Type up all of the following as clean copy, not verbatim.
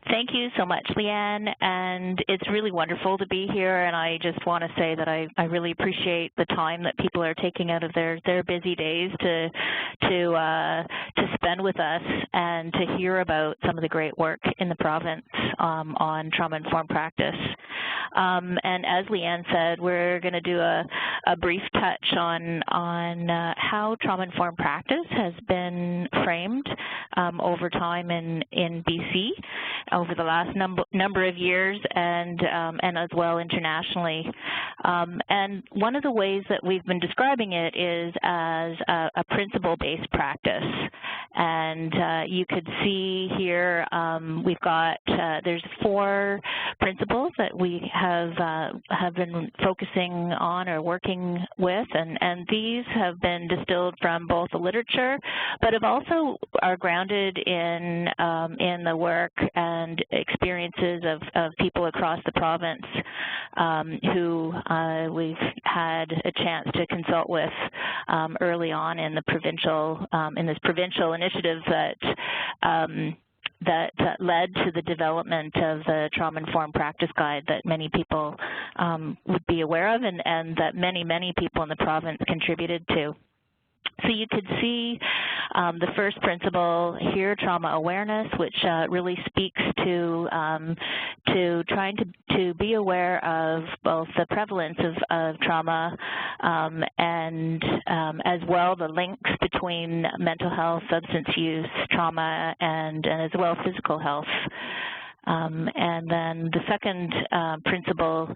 Thank you so much, Leanne, and it's really wonderful to be here, and I just want to say that I really appreciate the time that people are taking out of their busy days to spend with us and to hear about some of the great work in the province on trauma-informed practice. And as Leanne said, we're going to do a brief touch on how trauma-informed practice has been framed over time in BC over the last number of years, and as well internationally. And one of the ways that we've been describing it is as a principle-based practice. And you could see here we've got there's 4 principles that we have been focusing on or working with, and these have been distilled from both the literature, but have also are grounded in the work and experiences of people across the province who we've had a chance to consult with early on in the provincial in this provincial initiative that led to the development of the trauma-informed practice guide that many people would be aware of, and that many people in the province contributed to. So you could see the first principle here, trauma awareness, which really speaks to trying to be aware of both the prevalence of trauma and as well the links between mental health, substance use, trauma, and as well physical health. And then the second principle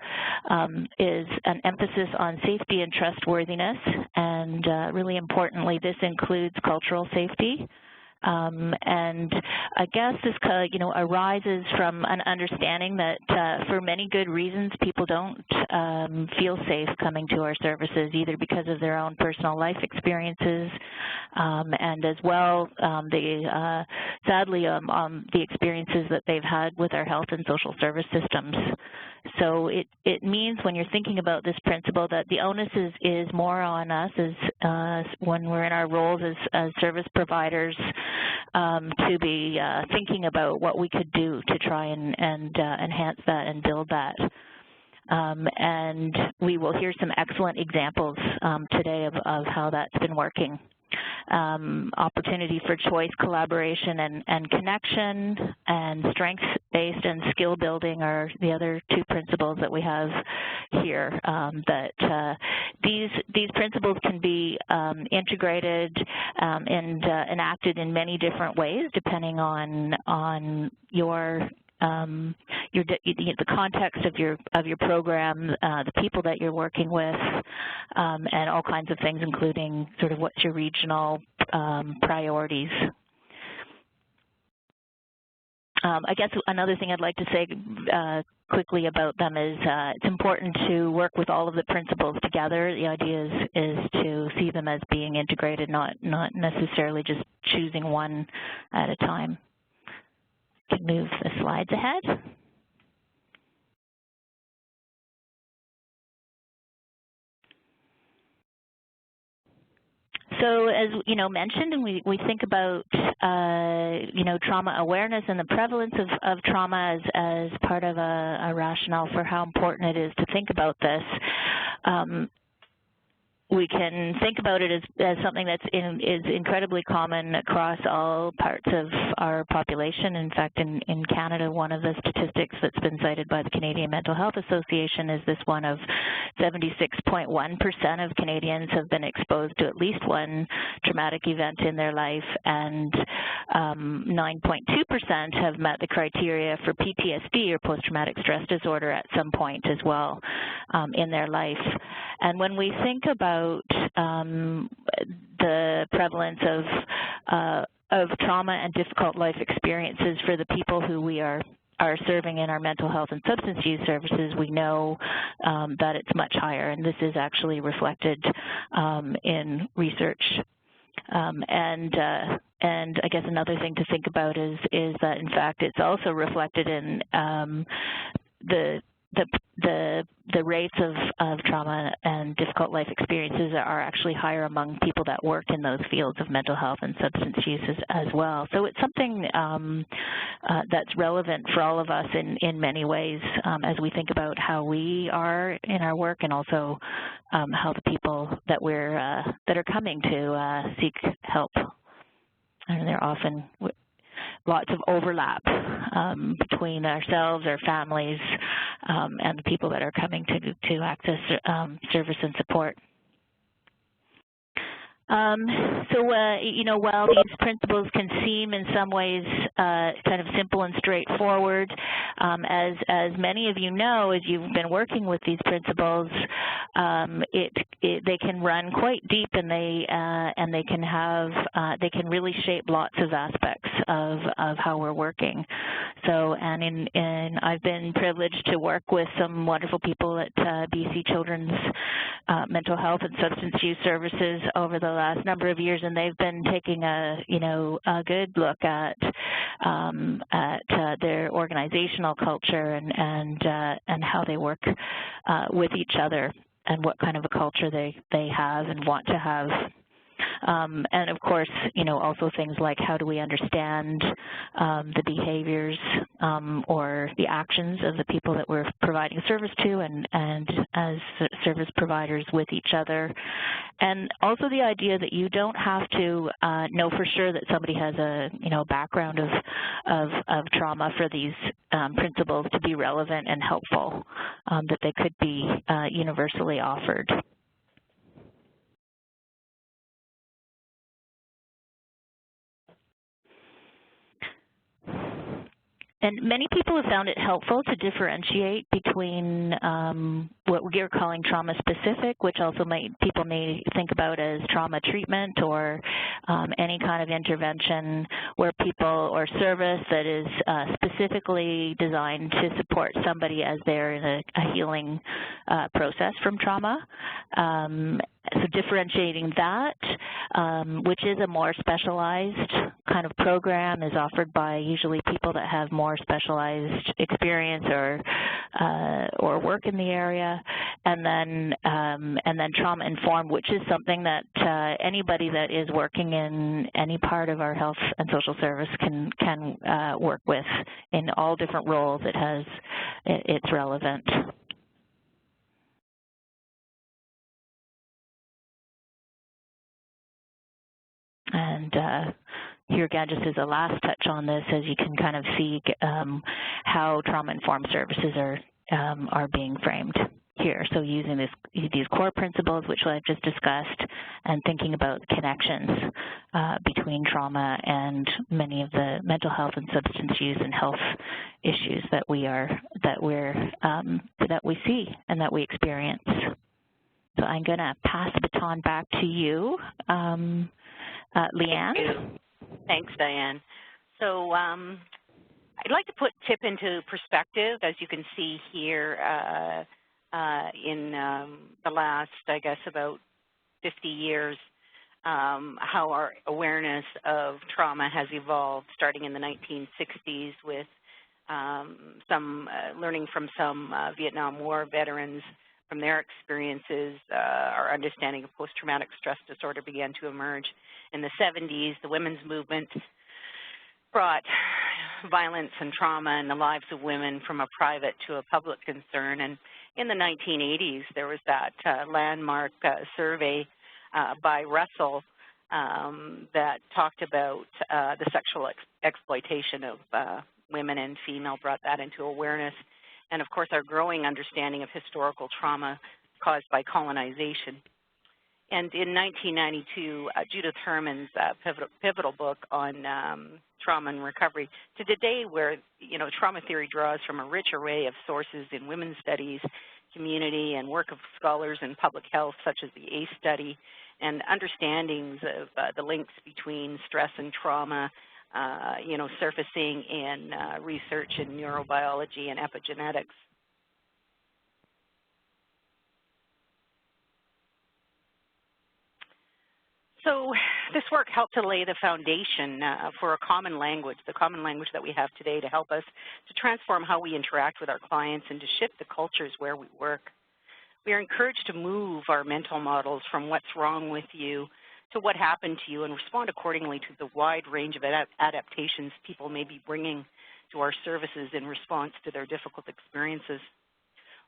is an emphasis on safety and trustworthiness, and really importantly, this includes cultural safety. And I guess this arises from an understanding that for many good reasons, people don't feel safe coming to our services, either because of their own personal life experiences and as well, sadly, the experiences that they've had with our health and social service systems. So it means when you're thinking about this principle that the onus is more on us as when we're in our roles as service providers to be thinking about what we could do to try and enhance that and build that. And we will hear some excellent examples today of how that's been working. Opportunity for choice, collaboration, and connection, and strength-based and skill building are the other 2 principles that we have here. These principles can be integrated and enacted in many different ways, depending on the context of your program, the people that you're working with, and all kinds of things, including sort of what's your regional priorities. I guess another thing I'd like to say quickly about them is it's important to work with all of the principles together. The idea is to see them as being integrated, not necessarily just choosing one at a time. Can move the slides ahead. So as mentioned, and we think about trauma awareness and the prevalence of trauma as part of a rationale for how important it is to think about this. We can think about it as something that is incredibly common across all parts of our population. In fact, in Canada, one of the statistics that's been cited by the Canadian Mental Health Association is this one of 76.1% of Canadians have been exposed to at least one traumatic event in their life, and 9.2% have met the criteria for PTSD or post-traumatic stress disorder at some point as well in their life. And when we think about the prevalence of trauma and difficult life experiences for the people who we are serving in our mental health and substance use services, we know that it's much higher, and this is actually reflected in research. And I guess another thing to think about is that, in fact, it's also reflected in the the rates of trauma and difficult life experiences are actually higher among people that work in those fields of mental health and substance use as well. So it's something that's relevant for all of us in many ways as we think about how we are in our work, and also how the people that that are coming to seek help. And they're often lots of overlap between ourselves, our families, and the people that are coming to access service and support. You know, while these principles can seem in some ways kind of simple and straightforward, as many of you know, as you've been working with these principles, they can run quite deep, and they can really shape lots of aspects of how we're working. So, and I've been privileged to work with some wonderful people at BC Children's Mental Health and Substance Use Services over the last number of years, and they've been taking a good look at their organizational culture and how they work with each other, and what kind of a culture they have and want to have. And of course, you know, also things like how do we understand the behaviors or the actions of the people that we're providing service to, and as service providers with each other. And also the idea that you don't have to know for sure that somebody has a background of trauma for these principles to be relevant and helpful, that they could be universally offered. And many people have found it helpful to differentiate between what we're calling trauma-specific, which also people may think about as trauma treatment, or any kind of intervention where people, or service that is specifically designed to support somebody as they're in a healing process from trauma. So differentiating that, which is a more specialized kind of program, is offered by usually people that have more specialized experience or work in the area, and then trauma-informed, which is something that anybody that is working in any part of our health and social service can work with in all different roles. It's relevant. And here again, just as a last touch on this, as you can kind of see how trauma-informed services are being framed here. So using these core principles, which I've just discussed, and thinking about connections between trauma and many of the mental health and substance use and health issues that we see and that we experience. So I'm going to pass the baton back to you, Leanne. Thanks, Diane. So I'd like to put TIP into perspective. As you can see here, in the last, I guess, about 50 years, how our awareness of trauma has evolved, starting in the 1960s with some learning from some Vietnam War veterans. From their experiences, our understanding of post-traumatic stress disorder began to emerge. In the 70s, the women's movement brought violence and trauma in the lives of women from a private to a public concern. And in the 1980s, there was that landmark survey by Russell that talked about the sexual exploitation of women and female, brought that into awareness. And of course, our growing understanding of historical trauma caused by colonization. And in 1992, Judith Herman's pivotal book on trauma and recovery, to today, where trauma theory draws from a rich array of sources in women's studies, community, and work of scholars in public health, such as the ACE study, and understandings of the links between stress and trauma, surfacing in research in neurobiology and epigenetics. So this work helped to lay the foundation for a common language, the common language that we have today to help us to transform how we interact with our clients and to shift the cultures where we work. We are encouraged to move our mental models from what's wrong with you to what happened to you and respond accordingly to the wide range of adaptations people may be bringing to our services in response to their difficult experiences.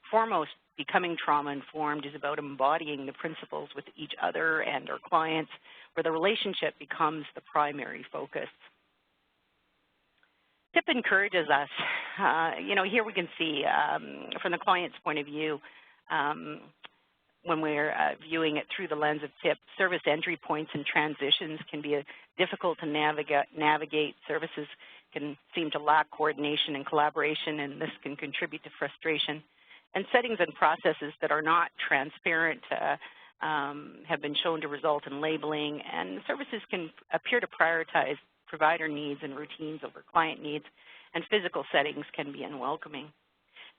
Foremost, becoming trauma-informed is about embodying the principles with each other and our clients, where the relationship becomes the primary focus. TIP encourages us, here we can see from the client's point of view, when we're viewing it through the lens of TIP, service entry points and transitions can be difficult to navigate. Services can seem to lack coordination and collaboration, and this can contribute to frustration. And settings and processes that are not transparent have been shown to result in labeling, and services can appear to prioritize provider needs and routines over client needs, and physical settings can be unwelcoming.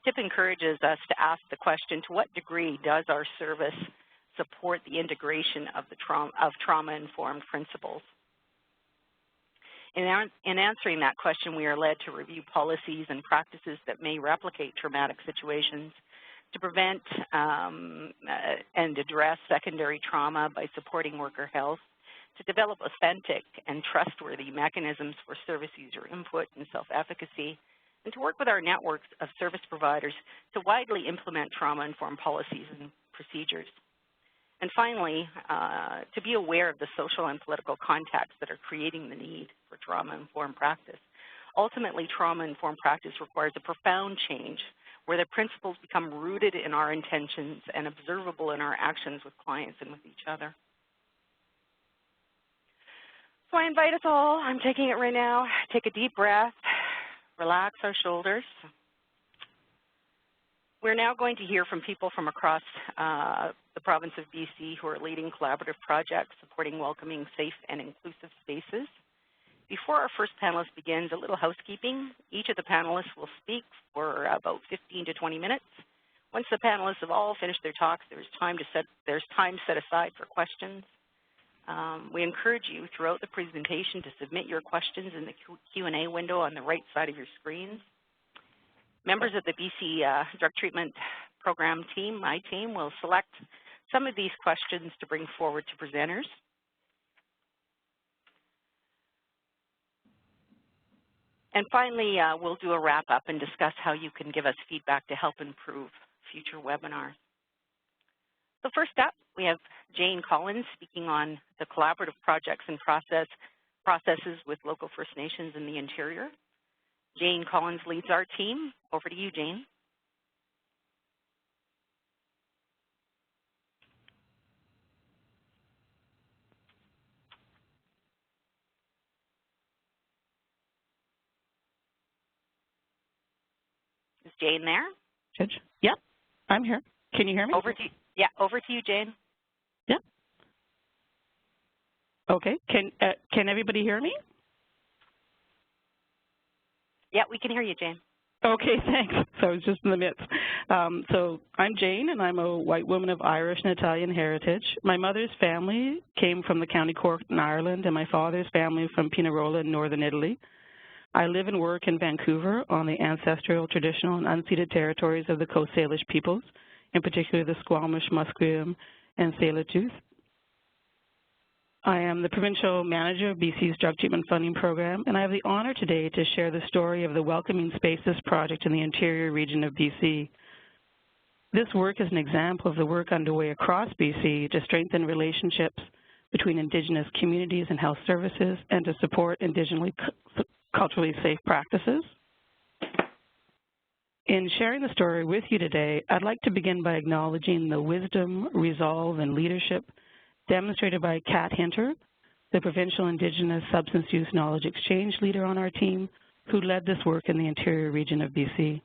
TIP encourages us to ask the question, to what degree does our service support the integration of trauma-informed principles? In answering that question, we are led to review policies and practices that may replicate traumatic situations, to prevent and address secondary trauma by supporting worker health, to develop authentic and trustworthy mechanisms for service user input and self-efficacy, and to work with our networks of service providers to widely implement trauma-informed policies and procedures. And finally, to be aware of the social and political contexts that are creating the need for trauma-informed practice. Ultimately, trauma-informed practice requires a profound change where the principles become rooted in our intentions and observable in our actions with clients and with each other. So I invite us all, I'm taking it right now, take a deep breath, relax our shoulders. We're now going to hear from people from across the province of BC who are leading collaborative projects supporting welcoming, safe, and inclusive spaces. Before our first panelist begins, a little housekeeping. Each of the panelists will speak for about 15 to 20 minutes. Once the panelists have all finished their talks, there's time set aside for questions. We encourage you throughout the presentation to submit your questions in the Q&A window on the right side of your screens. Members of the BC Drug Treatment Program team, my team, will select some of these questions to bring forward to presenters. And finally, we'll do a wrap-up and discuss how you can give us feedback to help improve future webinars. So first up, we have Jane Collins speaking on the collaborative projects and processes with local First Nations in the interior. Jane Collins leads our team. Over to you, Jane. Is Jane there? Yep, I'm here. Can you hear me? Over to you. Yeah, over to you, Jane. Yeah. Okay. Can everybody hear me? Yeah, we can hear you, Jane. Okay, thanks. So I was just in the midst. So I'm Jane, and I'm a white woman of Irish and Italian heritage. My mother's family came from the County Cork in Ireland, and my father's family from Pinerolo in northern Italy. I live and work in Vancouver on the ancestral, traditional, and unceded territories of the Coast Salish peoples, in particular the Squamish, Musqueam, and Tsleil-Waututh. I am the provincial manager of BC's Drug Treatment Funding Program, and I have the honor today to share the story of the Welcoming Spaces project in the interior region of BC. This work is an example of the work underway across BC to strengthen relationships between Indigenous communities and health services and to support Indigenous culturally safe practices. In sharing the story with you today, I'd like to begin by acknowledging the wisdom, resolve, and leadership demonstrated by Kat Hinter, the Provincial Indigenous Substance Use Knowledge Exchange leader on our team, who led this work in the interior region of BC.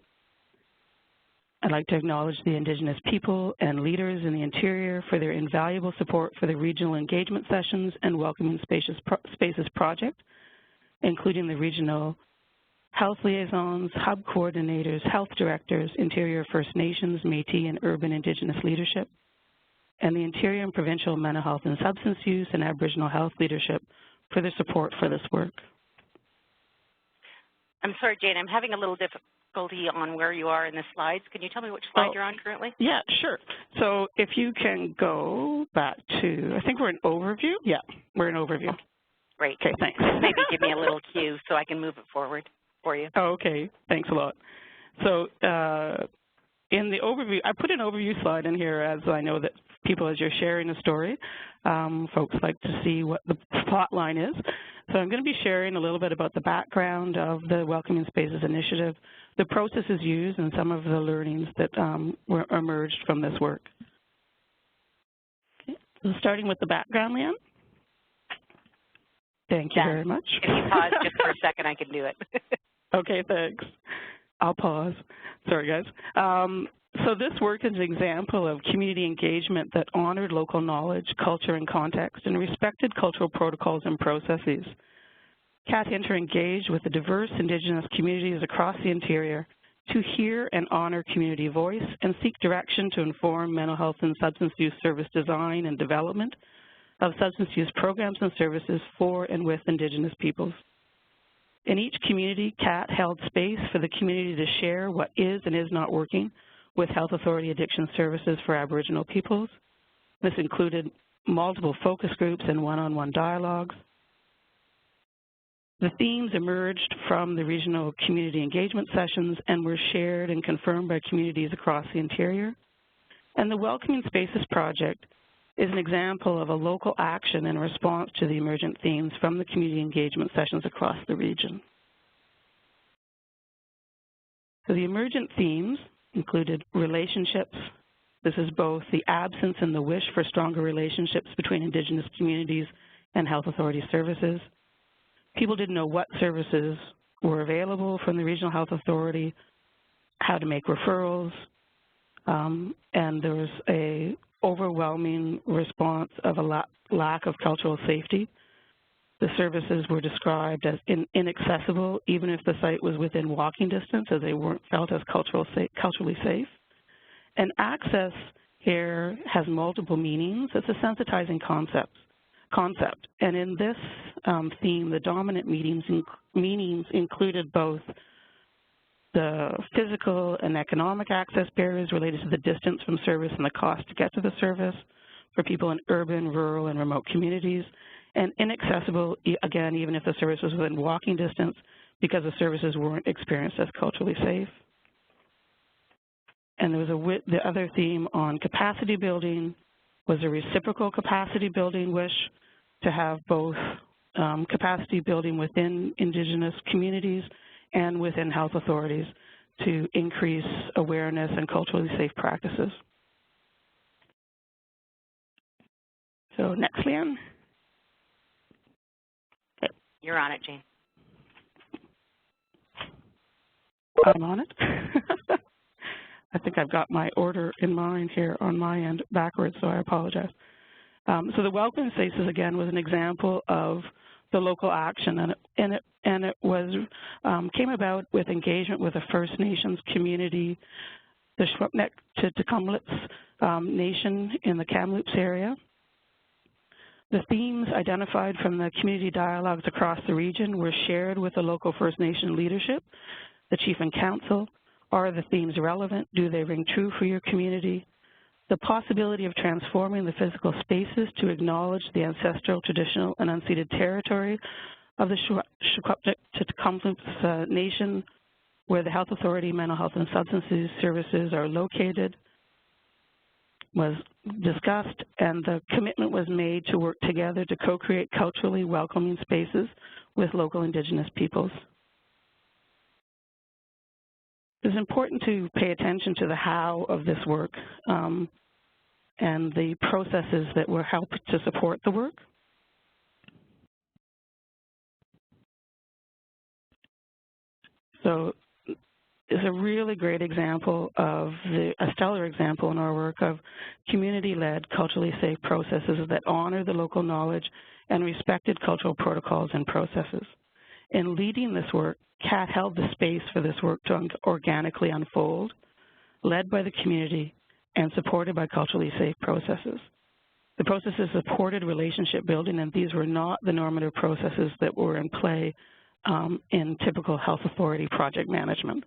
I'd like to acknowledge the Indigenous people and leaders in the interior for their invaluable support for the regional engagement sessions and Welcoming Spaces project, including the regional health liaisons, hub coordinators, health directors, interior First Nations, Métis, and urban Indigenous leadership. and the Interior and Provincial Mental Health and Substance Use and Aboriginal Health Leadership for their support for this work. I'm sorry, Jane, I'm having a little difficulty on where you are in the slides. Can you tell me which slide you're on currently? Yeah, sure. So if you can go back to, I think we're in overview. Yeah, we're in overview. Great. Okay, thanks. Maybe give me a little cue so I can move it forward for you. Oh, okay, thanks a lot. So in the overview, I put an overview slide in here as I know that people, as you're sharing a story, folks like to see what the plot line is. So I'm going to be sharing a little bit about the background of the Welcoming Spaces Initiative, the processes used, and some of the learnings that were emerged from this work. Okay. So starting with the background, Leanne. Thank you very much. If you pause just for a second, I can do it. Okay, thanks. I'll pause. Sorry, guys. So this work is an example of community engagement that honored local knowledge, culture, and context, and respected cultural protocols and processes. Kat Hinter engaged with the diverse Indigenous communities across the interior to hear and honor community voice and seek direction to inform mental health and substance use service design and development of substance use programs and services for and with Indigenous peoples. In each community, Kat held space for the community to share what is and is not working with Health Authority Addiction Services for Aboriginal peoples. This included multiple focus groups and one-on-one dialogues. The themes emerged from the regional community engagement sessions and were shared and confirmed by communities across the interior. And the Welcoming Spaces Project is an example of a local action in response to the emergent themes from the community engagement sessions across the region. So the emergent themes included relationships. This is both the absence and the wish for stronger relationships between Indigenous communities and Health Authority services. People didn't know what services were available from the Regional Health Authority, how to make referrals, and there was a overwhelming response of a lack of cultural safety. The services were described as inaccessible, even if the site was within walking distance, as they weren't felt as culturally safe. And access here has multiple meanings. It's a sensitizing concept. And in this theme, the dominant meanings included both the physical and economic access barriers related to the distance from service and the cost to get to the service for people in urban, rural, and remote communities, and inaccessible, again, even if the service was within walking distance, because the services weren't experienced as culturally safe. And there was the other theme on capacity building was a reciprocal capacity building wish to have both capacity building within Indigenous communities and within health authorities to increase awareness and culturally safe practices. So next, Leanne. Okay. You're on it, Jane. I'm on it. I think I've got my order in mind here on my end backwards, so I apologize. So the Welcoming Spaces, again, was an example of the local action, and it was came about with engagement with a First Nations community, the Secwepemc Nation in the Kamloops area. The themes identified from the community dialogues across the region were shared with the local First Nation leadership, the Chief and Council. Are the themes relevant? Do they ring true for your community? The possibility of transforming the physical spaces to acknowledge the ancestral, traditional, and unceded territory of the Secwepemc Nation, where the Health Authority Mental Health and Substance Use Services are located, was discussed, and the commitment was made to work together to co-create culturally welcoming spaces with local Indigenous peoples. It's important to pay attention to the how of this work and the processes that will help to support the work. So it's a really great example of a stellar example in our work of community-led, culturally safe processes that honor the local knowledge and respected cultural protocols and processes. In leading this work, Kat held the space for this work to organically unfold, led by the community, and supported by culturally safe processes. The processes supported relationship building, and these were not the normative processes that were in play in typical health authority project management.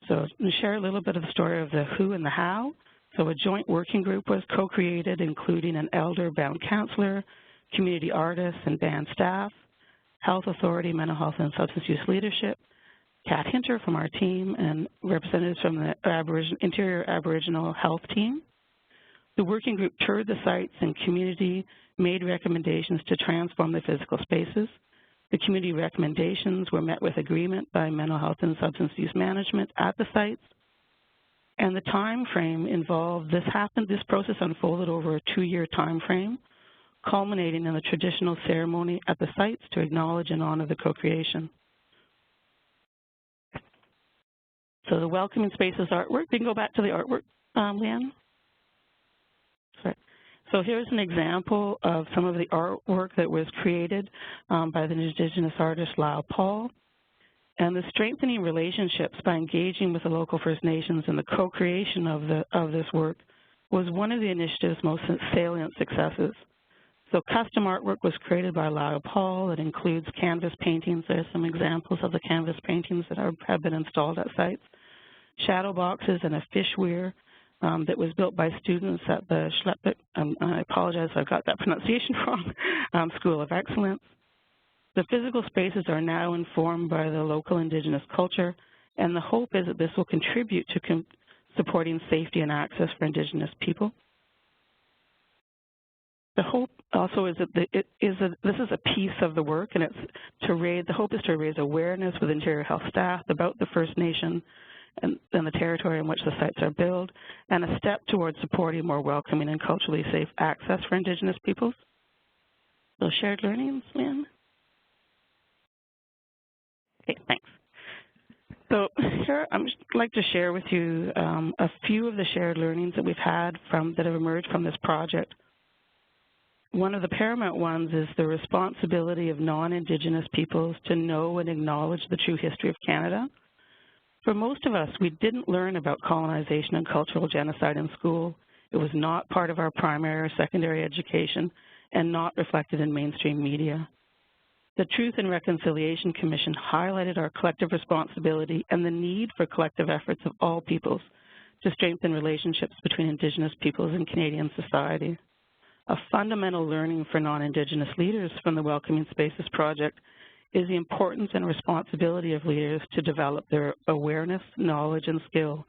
So to share a little bit of the story of the who and the how. So a joint working group was co-created, including an elder-bound counselor, community artists and band staff, health authority, mental health and substance use leadership, Kat Hinter from our team, and representatives from the Interior Aboriginal Health team. The working group toured the sites and community, made recommendations to transform the physical spaces. The community recommendations were met with agreement by mental health and substance use management at the sites. And the time frame involved, this process unfolded over a 2-year time frame, culminating in a traditional ceremony at the sites to acknowledge and honor the co-creation. So the Welcoming Spaces artwork, we can go back to the artwork, Leanne. Sorry. So here's an example of some of the artwork that was created by the Indigenous artist Lyle Paul. And the strengthening relationships by engaging with the local First Nations in the co-creation of this work was one of the initiative's most salient successes. So custom artwork was created by Lyle Paul. It includes canvas paintings. There's some examples of the canvas paintings that have been installed at sites. Shadow boxes and a fish weir that was built by students at the Schleppik, I apologize if I've got that pronunciation wrong, School of Excellence. The physical spaces are now informed by the local Indigenous culture, and the hope is that this will contribute to supporting safety and access for Indigenous people. The hope also is that this is a piece of the work, and the hope is to raise awareness with Interior Health staff about the First Nation and the territory in which the sites are built, and a step towards supporting more welcoming and culturally safe access for Indigenous peoples. So shared learnings, Lynn? Okay, thanks. So here I'd like to share with you a few of the shared learnings that we've had that have emerged from this project. One of the paramount ones is the responsibility of non-Indigenous peoples to know and acknowledge the true history of Canada. For most of us, we didn't learn about colonization and cultural genocide in school. It was not part of our primary or secondary education and not reflected in mainstream media. The Truth and Reconciliation Commission highlighted our collective responsibility and the need for collective efforts of all peoples to strengthen relationships between Indigenous peoples and Canadian society. A fundamental learning for non-Indigenous leaders from the Welcoming Spaces project is the importance and responsibility of leaders to develop their awareness, knowledge, and skill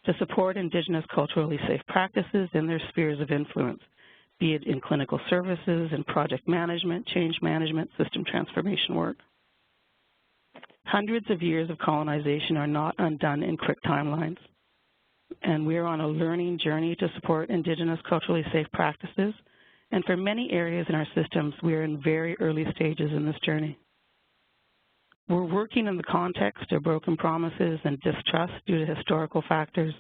to support Indigenous culturally safe practices in their spheres of influence, be it in clinical services, in project management, change management, system transformation work. Hundreds of years of colonization are not undone in quick timelines, and we are on a learning journey to support Indigenous culturally safe practices, and for many areas in our systems, we are in very early stages in this journey. We're working in the context of broken promises and distrust due to historical factors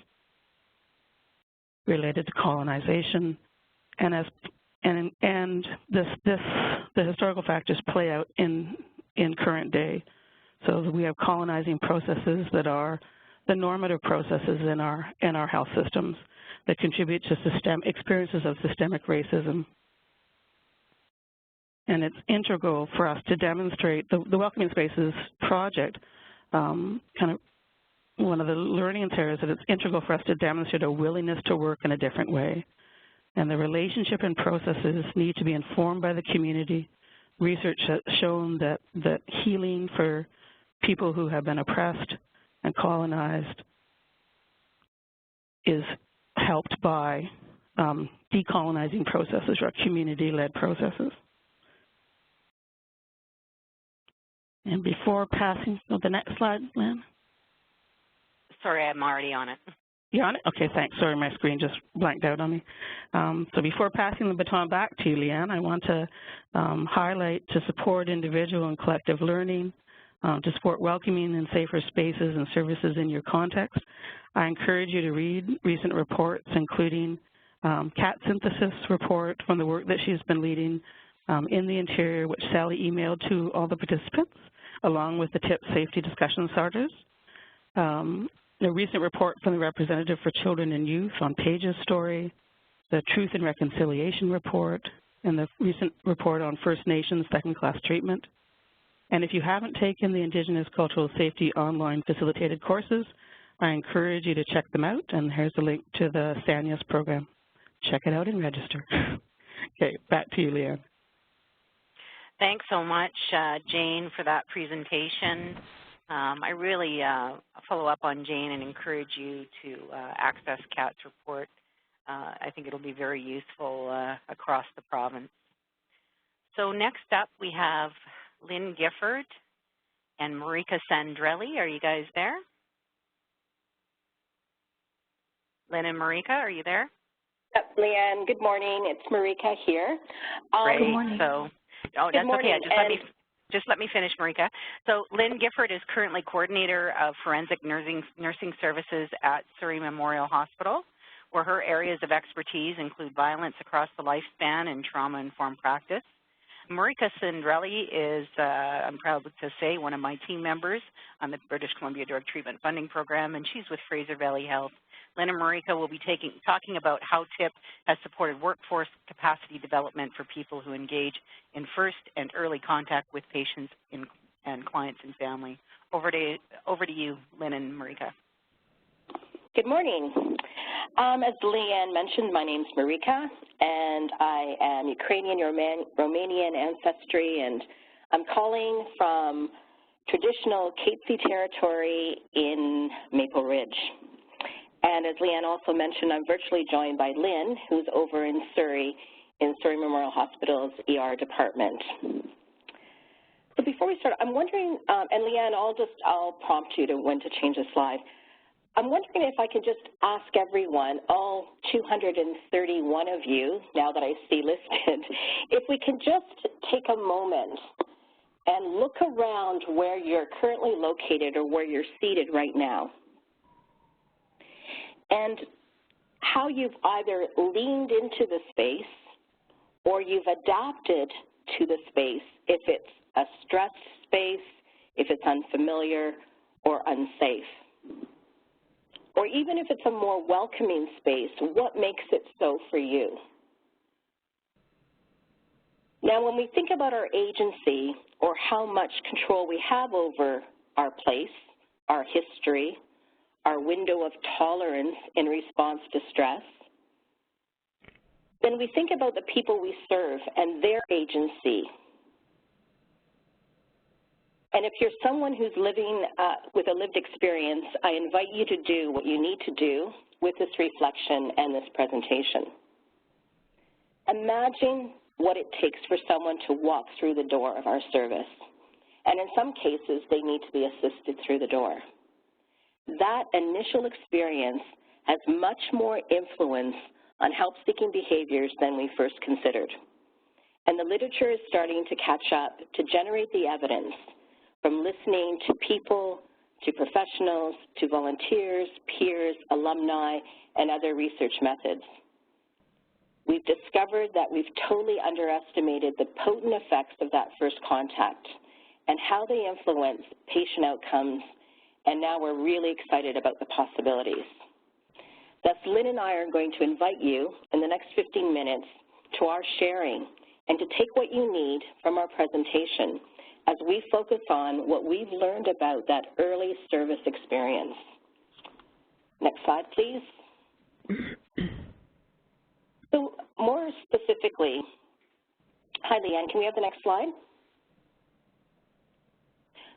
related to colonization, and the historical factors play out in current day. So we have colonizing processes that are the normative processes in our health systems that contribute to experiences of systemic racism. And it's integral for us to demonstrate the Welcoming Spaces project. Kind of one of the learnings here is that it's integral for us to demonstrate a willingness to work in a different way. And the relationship and processes need to be informed by the community. Research has shown that healing for people who have been oppressed and colonized is helped by decolonizing processes or community-led processes. And before passing, the next slide, Lynn. Sorry, I'm already on it. You on it? Okay, thanks. Sorry, my screen just blanked out on me. So before passing the baton back to you, Leanne, I want to highlight to support individual and collective learning, to support welcoming and safer spaces and services in your context. I encourage you to read recent reports, including Cat Synthesis report from the work that she's been leading in the Interior, which Sally emailed to all the participants, along with the TIP safety discussion starters. a recent report from the Representative for Children and Youth on Paige's story, the Truth and Reconciliation report, and the recent report on First Nations second-class treatment. And if you haven't taken the Indigenous Cultural Safety online facilitated courses, I encourage you to check them out, and here's a link to the SANYAS program. Check it out and register. Okay, back to you, Leanne. Thanks so much, Jane, for that presentation. I really follow up on Jane and encourage you to access CAT's report. I think it'll be very useful across the province. So next up, we have Lynn Gifford and Marika Sandrelli. Are you guys there? Lynn and Marika, are you there? Yep, Leanne, good morning. It's Marika here. Great. Good morning. So, that's morning. okay. Just let me finish, Marika. So Lynn Gifford is currently coordinator of forensic nursing services at Surrey Memorial Hospital, where her areas of expertise include violence across the lifespan and trauma-informed practice. Marika Sandrelli is, I'm proud to say, one of my team members on the British Columbia Drug Treatment Funding Program, and she's with Fraser Valley Health. Lynn and Marika will be talking about how TIP has supported workforce capacity development for people who engage in first and early contact with patients and clients and family. Over to you, Lynn and Marika. Good morning. As Leanne mentioned, my name's Marika, and I am Ukrainian Romanian ancestry, and I'm calling from traditional Katzie territory in Maple Ridge. And as Leanne also mentioned, I'm virtually joined by Lynn, who's over in Surrey Memorial Hospital's ER department. So before we start, I'm wondering, and Leanne, I'll prompt you to when to change the slide. I'm wondering if I could just ask everyone, all 231 of you, now that I see listed, if we can just take a moment and look around where you're currently located or where you're seated right now, and how you've either leaned into the space or you've adapted to the space, if it's a stressed space, if it's unfamiliar or unsafe. Or even if it's a more welcoming space, what makes it so for you? Now, when we think about our agency or how much control we have over our place, our history, our window of tolerance in response to stress, then we think about the people we serve and their agency. And if you're someone who's living with a lived experience, I invite you to do what you need to do with this reflection and this presentation. Imagine what it takes for someone to walk through the door of our service. And in some cases, they need to be assisted through the door. That initial experience has much more influence on help-seeking behaviors than we first considered. And the literature is starting to catch up to generate the evidence from listening to people, to professionals, to volunteers, peers, alumni, and other research methods. We've discovered that we've totally underestimated the potent effects of that first contact and how they influence patient outcomes, and now we're really excited about the possibilities. Thus, Lynn and I are going to invite you in the next 15 minutes to our sharing and to take what you need from our presentation as we focus on what we've learned about that early service experience. Next slide, please. So more specifically, hi, Leanne, can we have the next slide?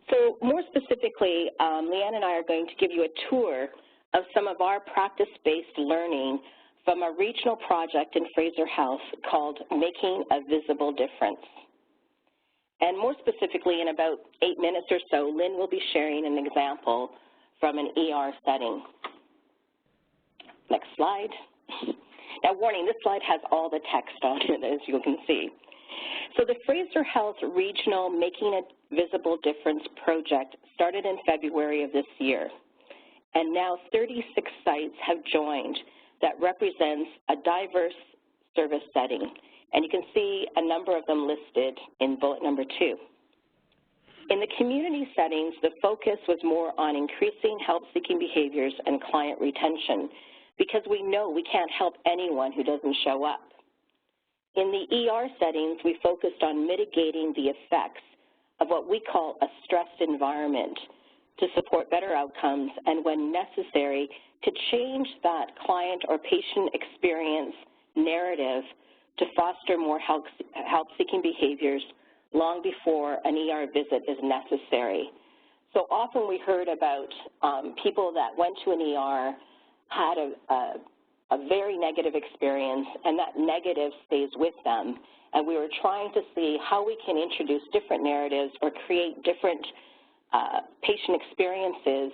So more specifically, Leanne and I are going to give you a tour of some of our practice-based learning from a regional project in Fraser Health called Making a Visible Difference. And more specifically, in about 8 minutes or so, Lynn will be sharing an example from an ER setting. Next slide. Now, warning, this slide has all the text on it, as you can see. So the Fraser Health Regional Making a Visible Difference project started in February of this year. And now 36 sites have joined that represents a diverse service setting. And you can see a number of them listed in bullet number 2. In the community settings, the focus was more on increasing help-seeking behaviors and client retention, because we know we can't help anyone who doesn't show up. In the ER settings, we focused on mitigating the effects of what we call a stressed environment to support better outcomes, and when necessary, to change that client or patient experience narrative to foster more help-seeking behaviors long before an ER visit is necessary. So often we heard about people that went to an ER, had a very negative experience, and that negative stays with them. And we were trying to see how we can introduce different narratives or create different patient experiences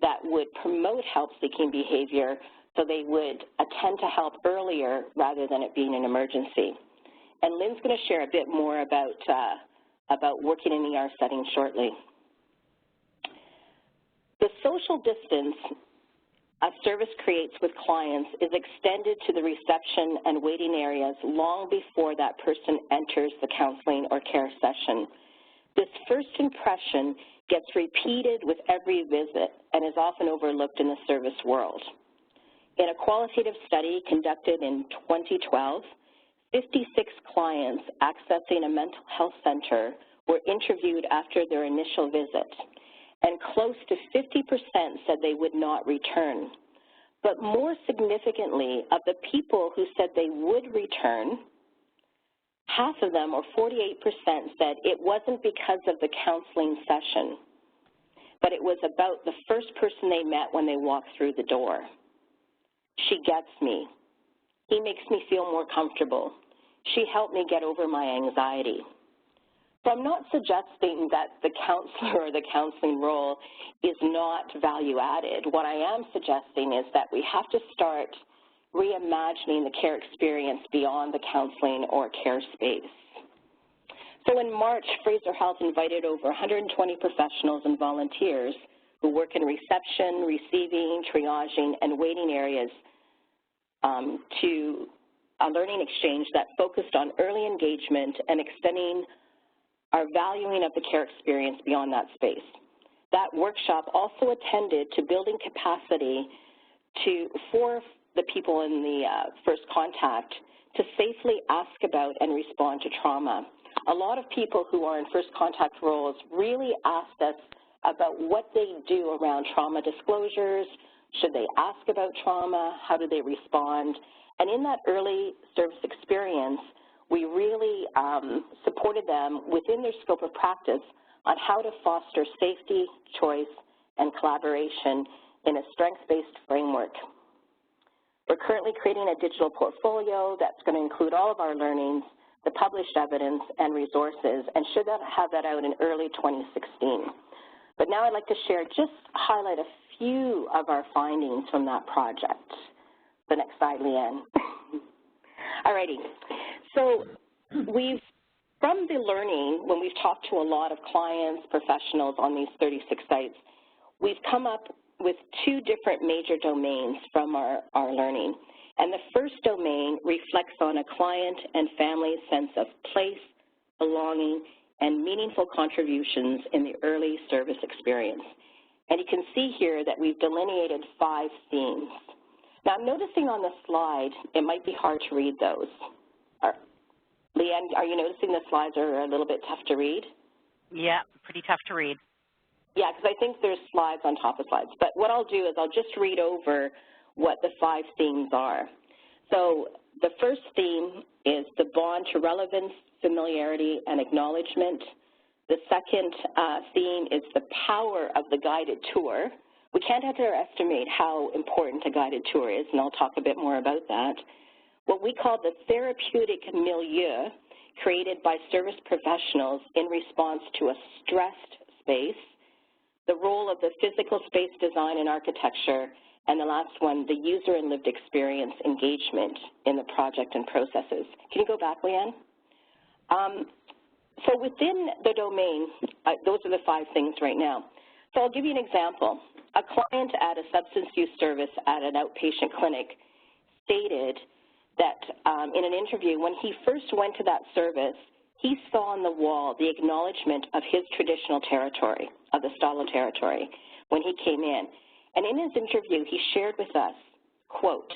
that would promote help-seeking behavior so they would attend to help earlier rather than it being an emergency. And Lynn's going to share a bit more about working in ER settings shortly. The social distance a service creates with clients is extended to the reception and waiting areas long before that person enters the counseling or care session. This first impression gets repeated with every visit and is often overlooked in the service world. In a qualitative study conducted in 2012, 56 clients accessing a mental health center were interviewed after their initial visit, and close to 50% said they would not return. But more significantly, of the people who said they would return, half of them, or 48%, said it wasn't because of the counseling session, but it was about the first person they met when they walked through the door. She gets me. He makes me feel more comfortable. She helped me get over my anxiety. So I'm not suggesting that the counselor or the counseling role is not value added. What I am suggesting is that we have to start reimagining the care experience beyond the counseling or care space. So in March, Fraser Health invited over 120 professionals and volunteers who work in reception, receiving, triaging, and waiting areas to a learning exchange that focused on early engagement and extending our valuing of the care experience beyond that space. That workshop also attended to building capacity for the people in the first contact to safely ask about and respond to trauma. A lot of people who are in first contact roles really asked us about what they do around trauma disclosures. Should they ask about trauma? How do they respond? And in that early service experience, we really supported them within their scope of practice on how to foster safety, choice, and collaboration in a strengths-based framework. We're currently creating a digital portfolio that's going to include all of our learnings, the published evidence, and resources, and should have that out in early 2016. But now I'd like to highlight a few of our findings from that project. The next slide, Leanne. Alrighty. So from the learning, when we've talked to a lot of clients, professionals on these 36 sites, we've come up with two different major domains from our learning. And the first domain reflects on a client and family's sense of place, belonging, and meaningful contributions in the early service experience. And you can see here that we've delineated 5 themes. Now, I'm noticing on the slide, it might be hard to read those. Leanne, are you noticing the slides are a little bit tough to read? Yeah, pretty tough to read. Yeah, because I think there's slides on top of slides. But what I'll do is I'll just read over what the 5 themes are. So the first theme is the bond to relevance, familiarity, and acknowledgement. The second theme is the power of the guided tour. We can't underestimate how important a guided tour is, and I'll talk a bit more about that. What we call the therapeutic milieu created by service professionals in response to a stressed space, the role of the physical space design and architecture, and the last one, the user and lived experience engagement in the project and processes. Can you go back, Leanne? So within the domain, those are the 5 things right now. So I'll give you an example. A client at a substance use service at an outpatient clinic stated that in an interview, when he first went to that service, he saw on the wall the acknowledgement of his traditional territory, of the Stalo territory, when he came in. And in his interview, he shared with us, quote,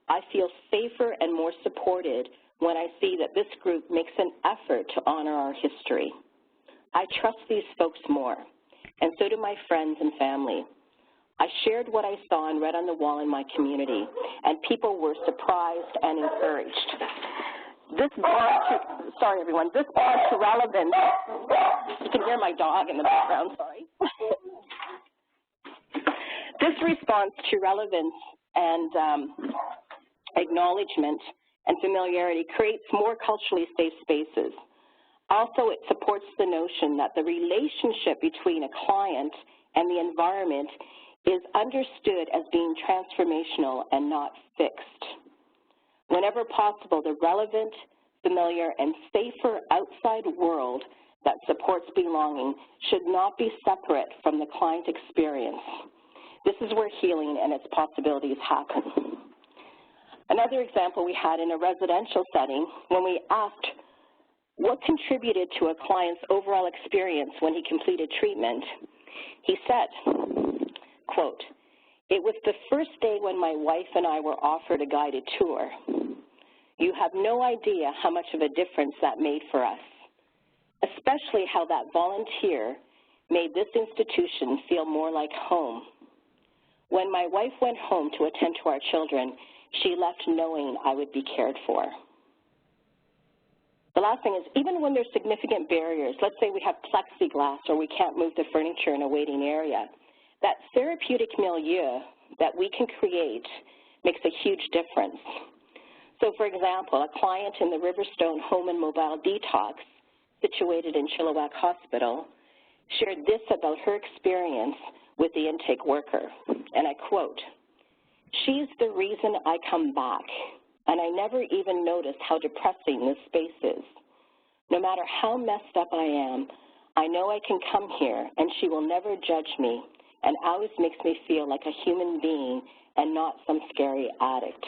"I feel safer and more supported when I see that this group makes an effort to honor our history. I trust these folks more, and so do my friends and family. I shared what I saw and read on the wall in my community, and people were surprised and encouraged." This brought to, sorry everyone, this brought to relevance. You can hear my dog in the background, sorry. This response to relevance and acknowledgement and familiarity creates more culturally safe spaces. Also, it supports the notion that the relationship between a client and the environment is understood as being transformational and not fixed. Whenever possible, the relevant, familiar, and safer outside world that supports belonging should not be separate from the client experience. This is where healing and its possibilities happen. Another example we had in a residential setting when we asked what contributed to a client's overall experience when he completed treatment, he said, quote, "It was the first day when my wife and I were offered a guided tour. You have no idea how much of a difference that made for us, especially how that volunteer made this institution feel more like home. When my wife went home to attend to our children, she left knowing I would be cared for." The last thing is, even when there's significant barriers, let's say we have plexiglass or we can't move the furniture in a waiting area, that therapeutic milieu that we can create makes a huge difference. So, for example, a client in the Riverstone Home and Mobile Detox, situated in Chilliwack Hospital, shared this about her experience with the intake worker, and I quote, "She's the reason I come back, and I never even noticed how depressing this space is. No matter how messed up I am, I know I can come here and she will never judge me and always makes me feel like a human being and not some scary addict."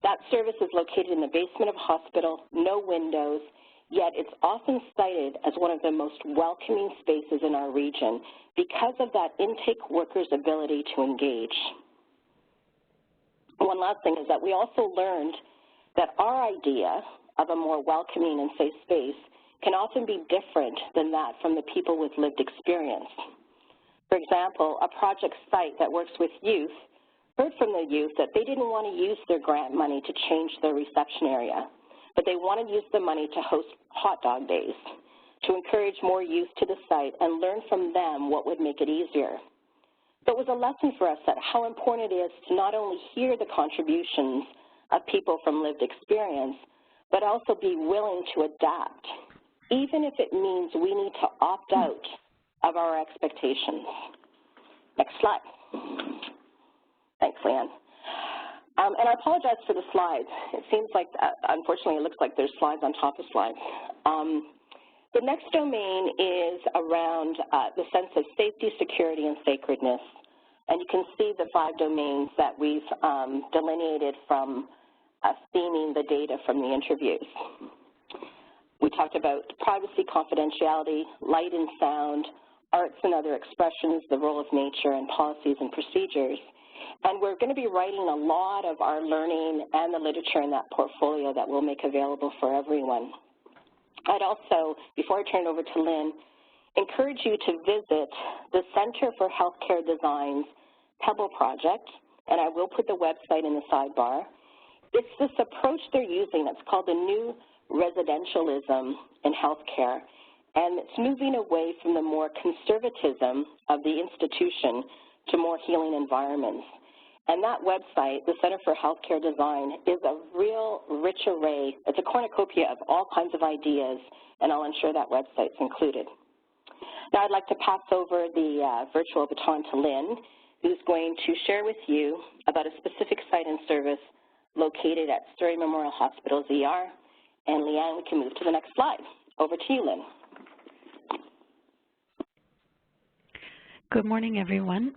That service is located in the basement of a hospital, no windows, yet it's often cited as one of the most welcoming spaces in our region because of that intake worker's ability to engage. One last thing is that we also learned that our idea of a more welcoming and safe space can often be different than that from the people with lived experience. For example, a project site that works with youth heard from the youth that they didn't want to use their grant money to change their reception area, but they want to use the money to host hot dog days, to encourage more youth to the site and learn from them what would make it easier. So it was a lesson for us that how important it is to not only hear the contributions of people from lived experience, but also be willing to adapt, even if it means we need to opt out of our expectations. Next slide. Thanks, Leanne. And I apologize for the slides. It seems like, unfortunately, it looks like there's slides on top of slides. The next domain is around the sense of safety, security, and sacredness. And you can see the 5 domains that we've delineated from theming the data from the interviews. We talked about privacy, confidentiality, light and sound, arts and other expressions, the role of nature, and policies and procedures. And we're going to be writing a lot of our learning and the literature in that portfolio that we'll make available for everyone. I'd also, before I turn it over to Lynn, encourage you to visit the Center for Healthcare Design's Pebble project, and I will put the website in the sidebar. It's this approach they're using. It's called the New Residentialism in Healthcare, and it's moving away from the more conservatism of the institution to more healing environments. And that website, the Center for Healthcare Design, is a real rich array. It's a cornucopia of all kinds of ideas, and I'll ensure that website's included. Now I'd like to pass over the virtual baton to Lynn, who's going to share with you about a specific site and service located at Surrey Memorial Hospital's ER. And Leanne, we can move to the next slide. Over to you, Lynn. Good morning, everyone.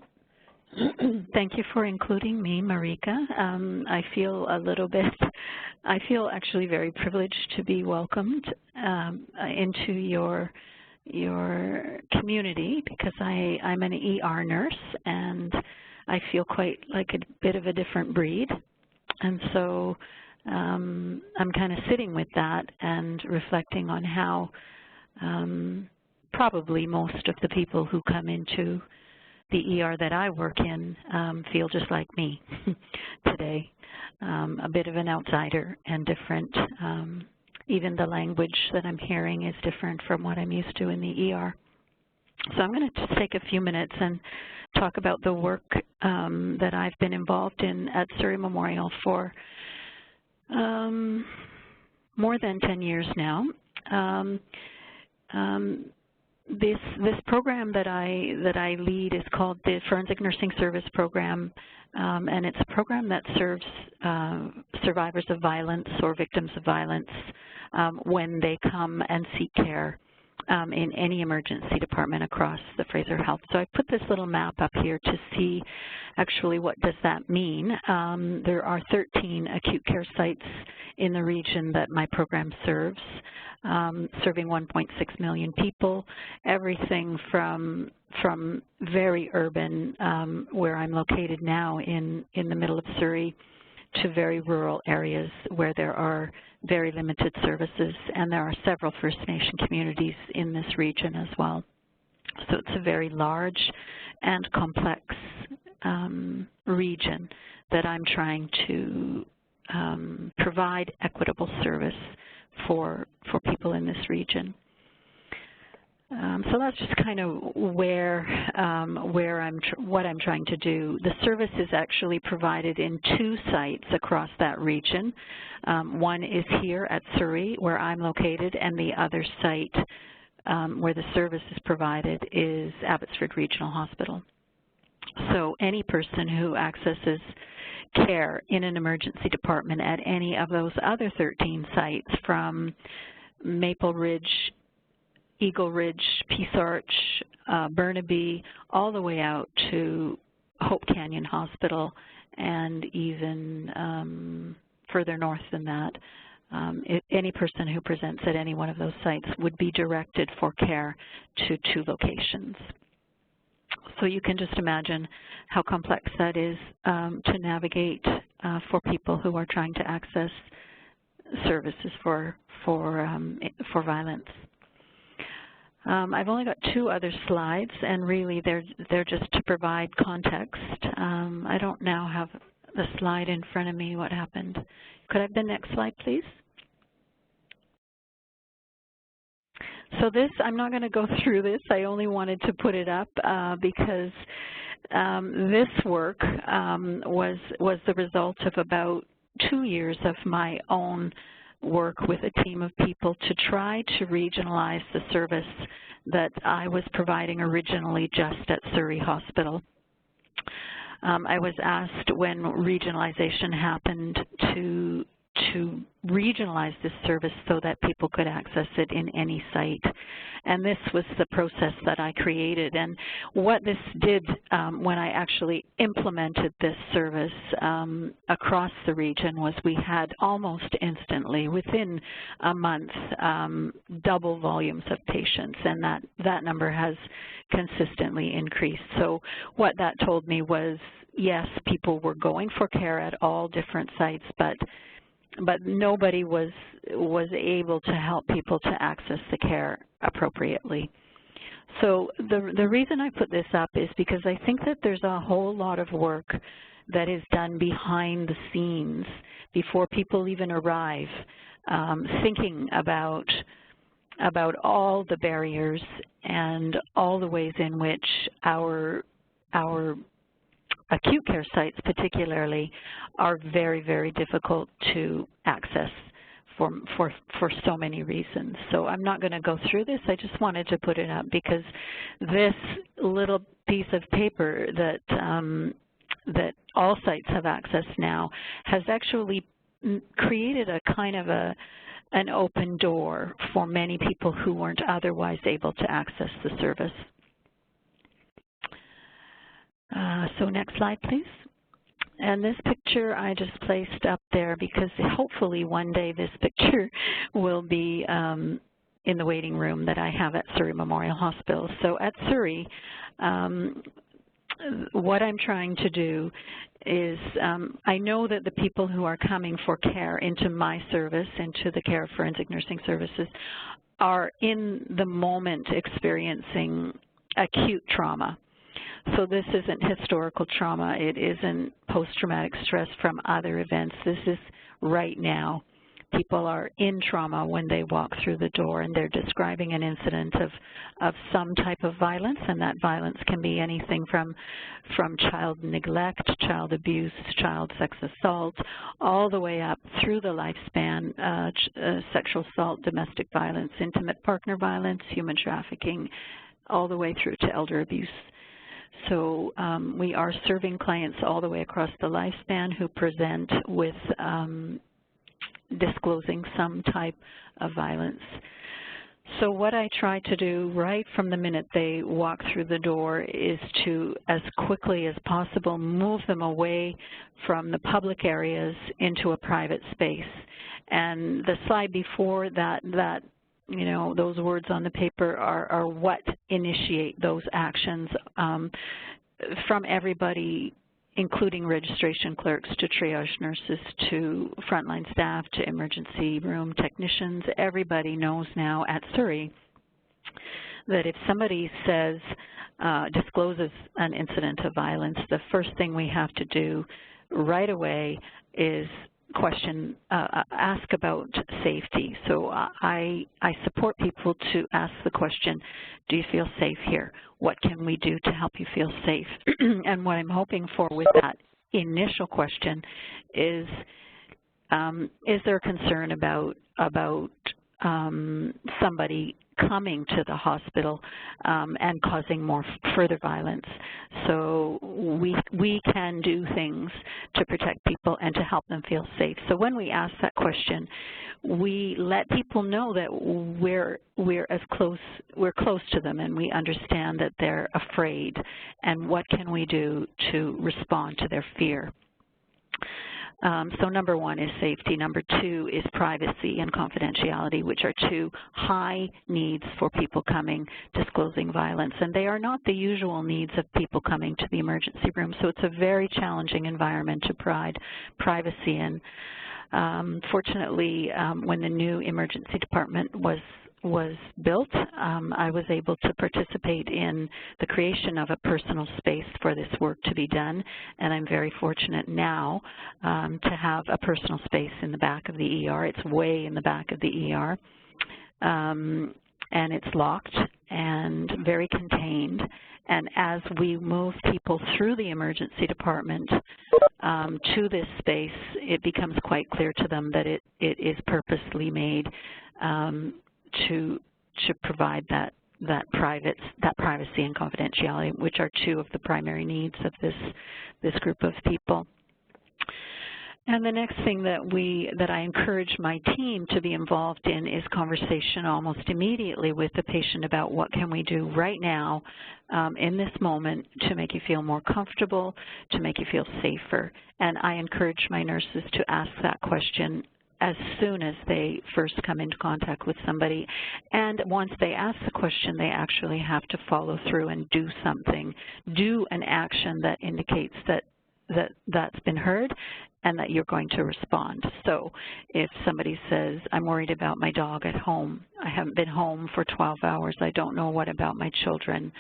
Thank you for including me, Marika. I feel actually very privileged to be welcomed into your community, because I'm an ER nurse and I feel quite like a bit of a different breed. And so I'm kind of sitting with that and reflecting on how probably most of the people who come into the ER that I work in feel just like me today, a bit of an outsider and different. Even the language that I'm hearing is different from what I'm used to in the ER. So I'm going to just take a few minutes and talk about the work that I've been involved in at Surrey Memorial for more than 10 years now. This program that I lead is called the Forensic Nursing Service Program, and it's a program that serves survivors of violence or victims of violence when they come and seek care in any emergency department across the Fraser Health. So I put this little map up here to see actually what does that mean. There are 13 acute care sites in the region that my program serves, serving 1.6 million people, everything from very urban, where I'm located now in the middle of Surrey, to very rural areas where there are very limited services, and there are several First Nation communities in this region as well. So it's a very large and complex region that I'm trying to provide equitable service for people in this region. So that's just kind of what I'm trying to do. The service is actually provided in 2 sites across that region. One is here at Surrey, where I'm located, and the other site where the service is provided is Abbotsford Regional Hospital. So any person who accesses care in an emergency department at any of those other 13 sites, from Maple Ridge, Eagle Ridge, Peace Arch, Burnaby, all the way out to Hope Canyon Hospital, and even further north than that, any person who presents at any one of those sites would be directed for care to 2 locations. So you can just imagine how complex that is to navigate for people who are trying to access services for violence. I've only got 2 other slides, and really they're just to provide context. I don't now have the slide in front of me. What happened? Could I have the next slide, please? So this, I'm not going to go through this. I only wanted to put it up because this work was the result of about 2 years of my own work with a team of people to try to regionalize the service that I was providing originally just at Surrey Hospital. I was asked when regionalization happened to regionalize this service so that people could access it in any site. And this was the process that I created. And what this did when I actually implemented this service across the region was we had almost instantly, within a month, double volumes of patients, and that number has consistently increased. So what that told me was, yes, people were going for care at all different sites, but nobody was able to help people to access the care appropriately. So the reason I put this up is because I think that there's a whole lot of work that is done behind the scenes before people even arrive, thinking about all the barriers and all the ways in which our acute care sites particularly are very, very difficult to access for so many reasons. So I'm not going to go through this. I just wanted to put it up because this little piece of paper that all sites have access now has actually created a kind of an open door for many people who weren't otherwise able to access the service. So next slide, please. And this picture I just placed up there because hopefully one day this picture will be in the waiting room that I have at Surrey Memorial Hospital. So at Surrey, what I'm trying to do is I know that the people who are coming for care into my service, into the Care of Forensic Nursing Services, are in the moment experiencing acute trauma. So this isn't historical trauma. It isn't post-traumatic stress from other events. This is right now. People are in trauma when they walk through the door, and they're describing an incident of some type of violence, and that violence can be anything from child neglect, child abuse, child sex assault, all the way up through the lifespan, sexual assault, domestic violence, intimate partner violence, human trafficking, all the way through to elder abuse. So we are serving clients all the way across the lifespan who present with disclosing some type of violence. So what I try to do right from the minute they walk through the door is to, as quickly as possible, move them away from the public areas into a private space. And the slide before that, you know, those words on the paper are what initiate those actions from everybody, including registration clerks to triage nurses to frontline staff to emergency room technicians. Everybody knows now at Surrey that if somebody says, discloses an incident of violence, the first thing we have to do right away is ask about safety. So I support people to ask the question, do you feel safe here? What can we do to help you feel safe? And what I'm hoping for with that initial question is there concern about somebody coming to the hospital and causing more further violence? So we can do things to protect people and to help them feel safe. So when we ask that question, we let people know that we're close to them, and we understand that they're afraid, and what can we do to respond to their fear. So number one is safety. Number two is privacy and confidentiality, which are two high needs for people coming, disclosing violence. And they are not the usual needs of people coming to the emergency room. So it's a very challenging environment to provide privacy in. Fortunately, when the new emergency department was built, I was able to participate in the creation of a personal space for this work to be done, and I'm very fortunate now to have a personal space in the back of the ER. It's way in the back of the ER, and it's locked and very contained. And as we move people through the emergency department to this space, it becomes quite clear to them that it is purposely made to provide that privacy and confidentiality, which are two of the primary needs of this group of people. And the next thing that I encourage my team to be involved in is conversation almost immediately with the patient about what can we do right now in this moment to make you feel more comfortable, to make you feel safer. And I encourage my nurses to ask that question as soon as they first come into contact with somebody. And once they ask the question, they actually have to follow through and do something, do an action that indicates that's been heard and that you're going to respond. So if somebody says, I'm worried about my dog at home, I haven't been home for 12 hours, I don't know what about my children,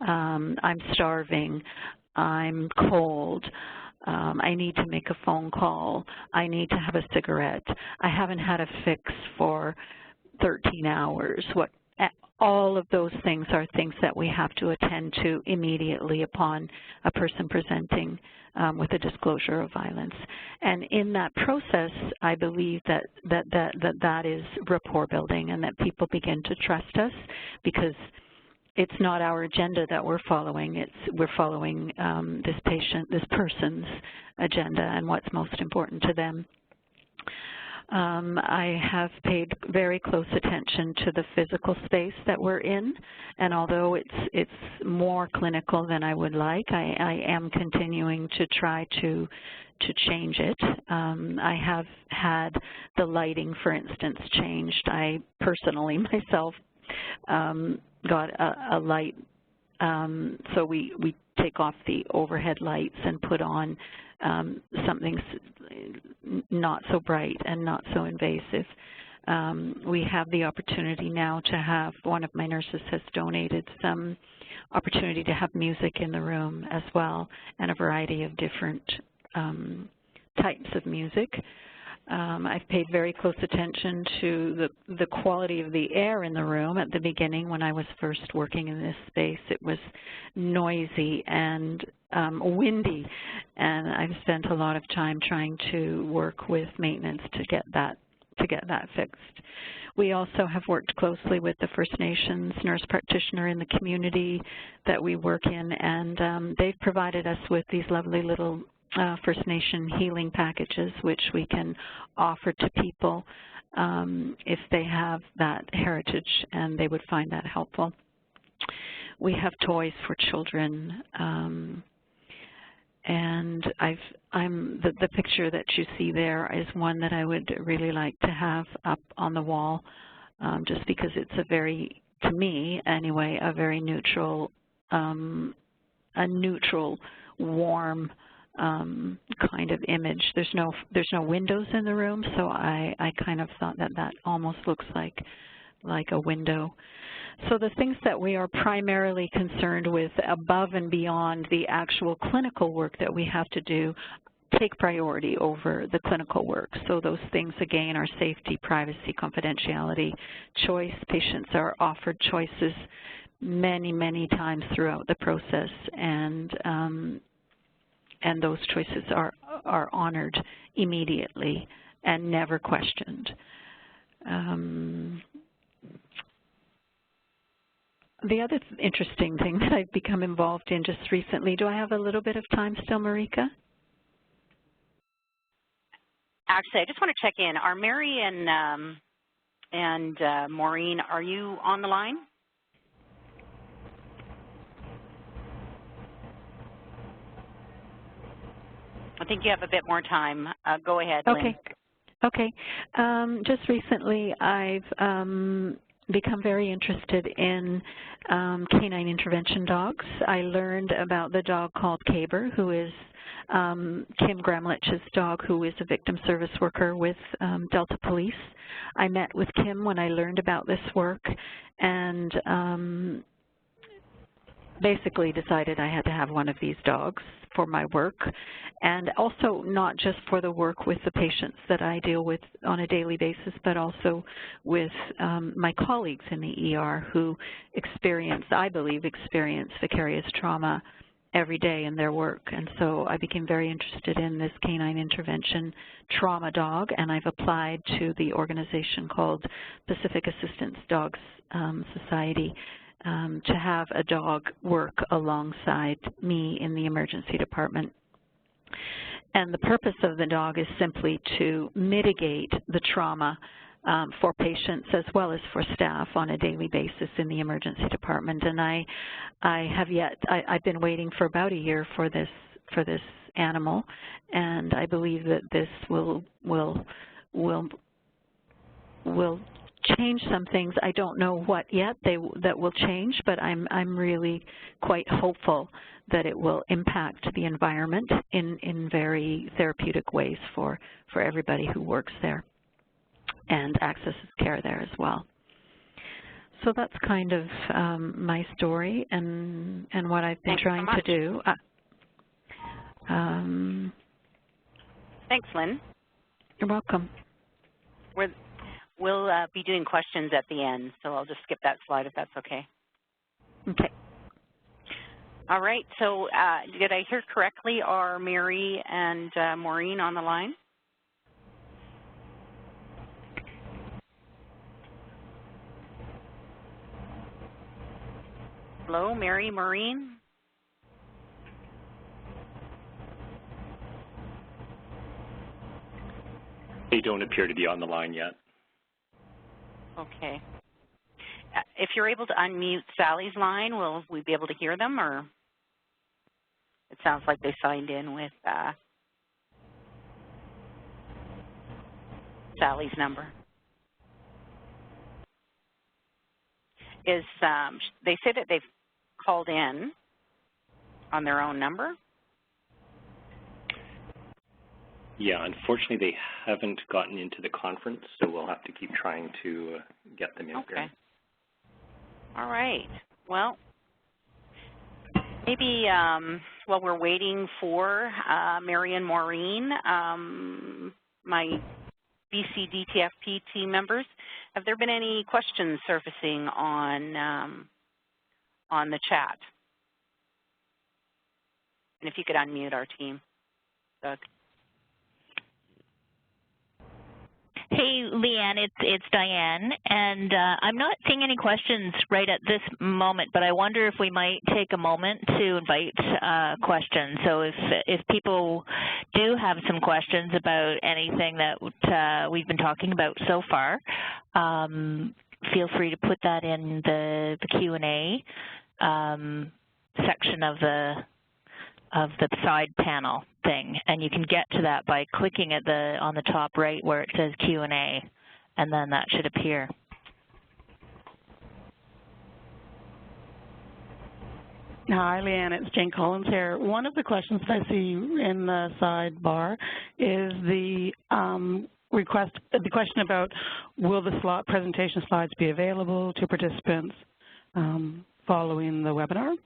I'm starving, I'm cold, I need to make a phone call, I need to have a cigarette, I haven't had a fix for 13 hours. All of those things are things that we have to attend to immediately upon a person presenting with a disclosure of violence. And in that process, I believe that is rapport building, and that people begin to trust us, because it's not our agenda that we're following. We're following this person's agenda and what's most important to them. I have paid very close attention to the physical space that we're in, and although it's more clinical than I would like, I am continuing to try to change it. I have had the lighting, for instance, changed. I personally myself got a light, so we take off the overhead lights and put on something not so bright and not so invasive. We have the opportunity now to have, one of my nurses has donated some opportunity to have music in the room as well, and a variety of different types of music. I've paid very close attention to the quality of the air in the room. At the beginning, when I was first working in this space, it was noisy and windy, and I've spent a lot of time trying to work with maintenance to get that fixed. We also have worked closely with the First Nations nurse practitioner in the community that we work in, and they've provided us with these lovely little First Nation healing packages, which we can offer to people if they have that heritage and they would find that helpful. We have toys for children, and the picture that you see there is one that I would really like to have up on the wall, just because it's a very, to me anyway, a very neutral, warm kind of image. There's no windows in the room, so I kind of thought that almost looks like a window. So the things that we are primarily concerned with above and beyond the actual clinical work that we have to do take priority over the clinical work. So those things, again, are safety, privacy, confidentiality, choice. Patients are offered choices many, many times throughout the process, and those choices are honored immediately and never questioned. The other interesting thing that I've become involved in just recently, do I have a little bit of time still, Marika? Actually, I just want to check in. Are Mary and Maureen, are you on the line? I think you have a bit more time. Go ahead, Lynn. Okay. Just recently, I've become very interested in canine intervention dogs. I learned about the dog called Caber, who is Kim Gramlich's dog, who is a victim service worker with Delta Police. I met with Kim when I learned about this work, and basically decided I had to have one of these dogs for my work, and also not just for the work with the patients that I deal with on a daily basis, but also with my colleagues in the ER who I believe experience vicarious trauma every day in their work. And so I became very interested in this canine intervention trauma dog, and I've applied to the organization called Pacific Assistance Dogs Society to have a dog work alongside me in the emergency department. And the purpose of the dog is simply to mitigate the trauma for patients as well as for staff on a daily basis in the emergency department. And I've been waiting for about a year for this animal, and I believe that this will change some things. I don't know what yet that will change, but I'm really quite hopeful that it will impact the environment in very therapeutic ways for everybody who works there and accesses care there as well. So that's kind of my story and what I've been trying to do. Thanks, Lynn. You're welcome. We'll be doing questions at the end, so I'll just skip that slide if that's okay. Okay. All right, so did I hear correctly? Are Mary and Maureen on the line? Hello, Mary, Maureen? They don't appear to be on the line yet. Okay. If you're able to unmute Sally's line, will we be able to hear them, or it sounds like they signed in with Sally's number. They say that they've called in on their own number? Yeah, unfortunately they haven't gotten into the conference, so we'll have to keep trying to get them in there. All right. Well, maybe while we're waiting for Mary and Maureen, my BC DTFP team members, have there been any questions surfacing on the chat? And if you could unmute our team, Doug. Hey, Leanne, it's Diane, and I'm not seeing any questions right at this moment, but I wonder if we might take a moment to invite questions. So if people do have some questions about anything that we've been talking about so far, feel free to put that in the Q&A section of the side panel thing, and you can get to that by clicking at on the top right where it says Q&A, and then that should appear. Hi, Leanne. It's Jane Collins here. One of the questions that I see in the sidebar is the question about will the presentation slides be available to participants following the webinar?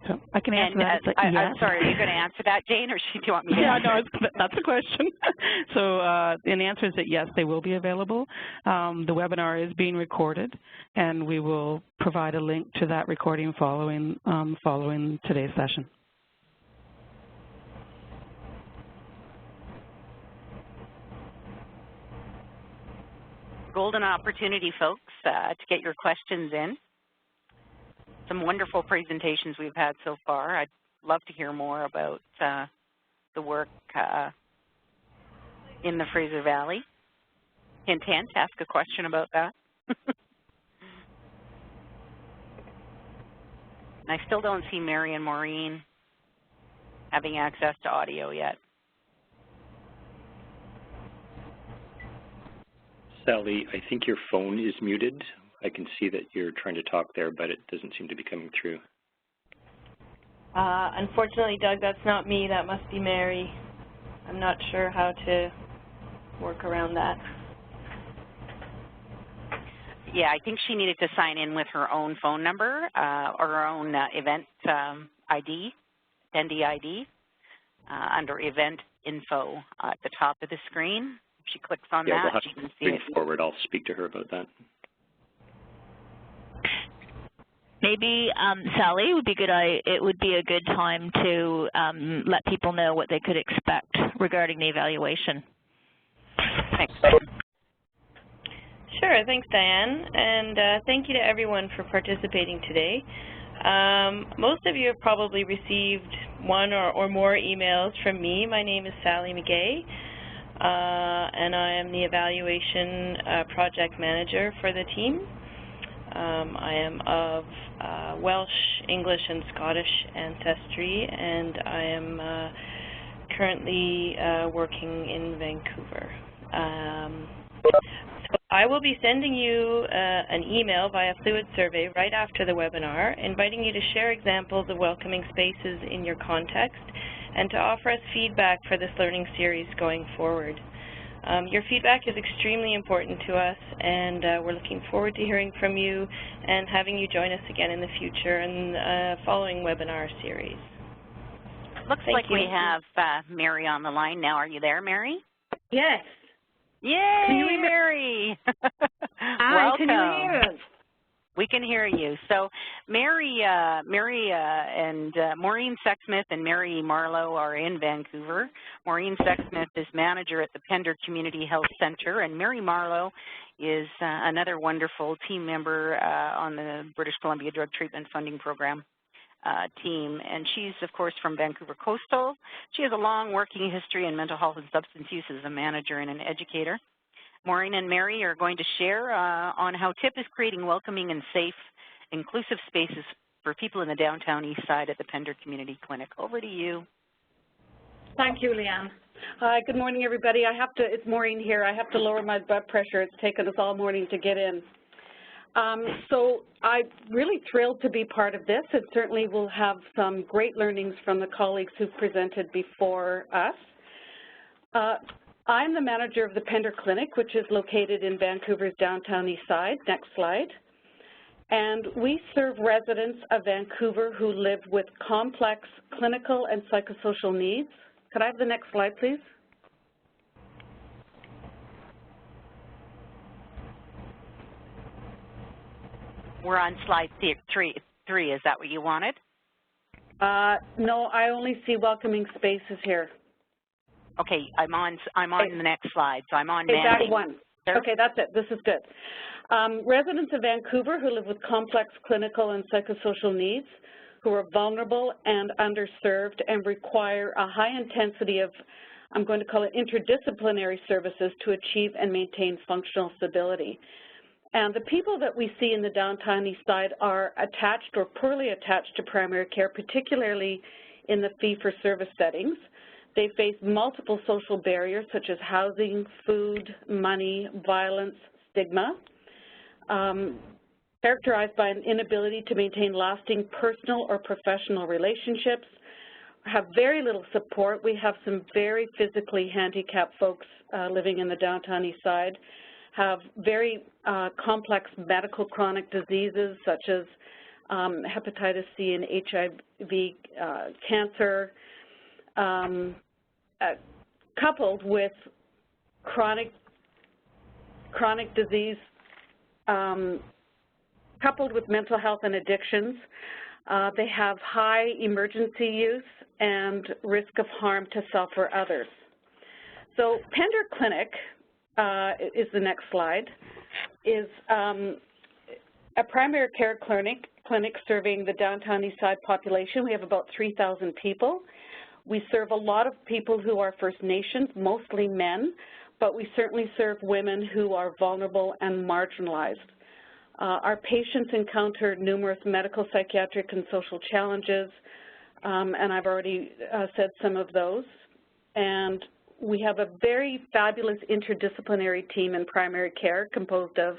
So I can answer that. Yes. I'm sorry, are you going to answer that, Jane, or do you want me to answer? Yeah, no, that's a question. So and the answer is that yes, they will be available. The webinar is being recorded, and we will provide a link to that recording following today's session. Golden opportunity, folks, to get your questions in. Some wonderful presentations we've had so far. I'd love to hear more about the work in the Fraser Valley. Hint, hint, ask a question about that. I still don't see Mary and Maureen having access to audio yet. Sally, I think your phone is muted. I can see that you're trying to talk there, but it doesn't seem to be coming through. Unfortunately, Doug, that's not me. That must be Mary. I'm not sure how to work around that. Yeah, I think she needed to sign in with her own phone number or her own event ID, attendee ID, under event info at the top of the screen. If she clicks on that, we'll have she can see bring it. Forward. I'll speak to her about that. Maybe, Sally, it would be a good time to let people know what they could expect regarding the evaluation. Thanks. Sure, thanks, Diane, and thank you to everyone for participating today. Most of you have probably received one or more emails from me. My name is Sally McGay, and I am the evaluation project manager for the team. I am of Welsh, English, and Scottish ancestry, and I am currently working in Vancouver. So I will be sending you an email via Fluid Survey right after the webinar, inviting you to share examples of welcoming spaces in your context and to offer us feedback for this learning series going forward. Your feedback is extremely important to us, and we're looking forward to hearing from you and having you join us again in the future and following webinar series. Looks like we have Mary on the line now. Are you there, Mary? Yes. Yay, Mary! Hi, welcome. Can you hear us? We can hear you. So Mary and Maureen Sexsmith and Mary Marlowe are in Vancouver. Maureen Sexsmith is manager at the Pender Community Health Center, and Mary Marlowe is another wonderful team member on the British Columbia Drug Treatment Funding Program. team, and she's, of course, from Vancouver Coastal. She has a long working history in mental health and substance use as a manager and an educator. Maureen and Mary are going to share on how TIP is creating welcoming and safe, inclusive spaces for people in the downtown east side at the Pender Community Clinic. Over to you. Thank you, Leanne. Hi, good morning, everybody. It's Maureen here. I have to lower my blood pressure. It's taken us all morning to get in. So I'm really thrilled to be part of this. It certainly will have some great learnings from the colleagues who've presented before us. I'm the manager of the Pender Clinic, which is located in Vancouver's downtown east side. Next slide. And we serve residents of Vancouver who live with complex clinical and psychosocial needs. Could I have the next slide, please? We're on slide three. Is that what you wanted? No, I only see welcoming spaces here. Okay, I'm on the next slide, so I'm on managing. That one. Okay, that's it. This is good. Residents of Vancouver who live with complex clinical and psychosocial needs, who are vulnerable and underserved and require a high intensity of, I'm going to call it interdisciplinary services to achieve and maintain functional stability. And the people that we see in the downtown east side are attached or poorly attached to primary care, particularly in the fee-for-service settings. They face multiple social barriers such as housing, food, money, violence, stigma, characterized by an inability to maintain lasting personal or professional relationships, have very little support. We have some very physically handicapped folks living in the downtown east side, have very complex medical chronic diseases such as hepatitis C and HIV, cancer, coupled with chronic disease, coupled with mental health and addictions. They have high emergency use and risk of harm to self or others. So Pender Clinic, is the next slide, is a primary care clinic serving the downtown east side population. We have about 3,000 people. We serve a lot of people who are First Nations, mostly men, but we certainly serve women who are vulnerable and marginalized. Our patients encounter numerous medical, psychiatric, and social challenges, and I've already said some of those. And we have a very fabulous interdisciplinary team in primary care composed of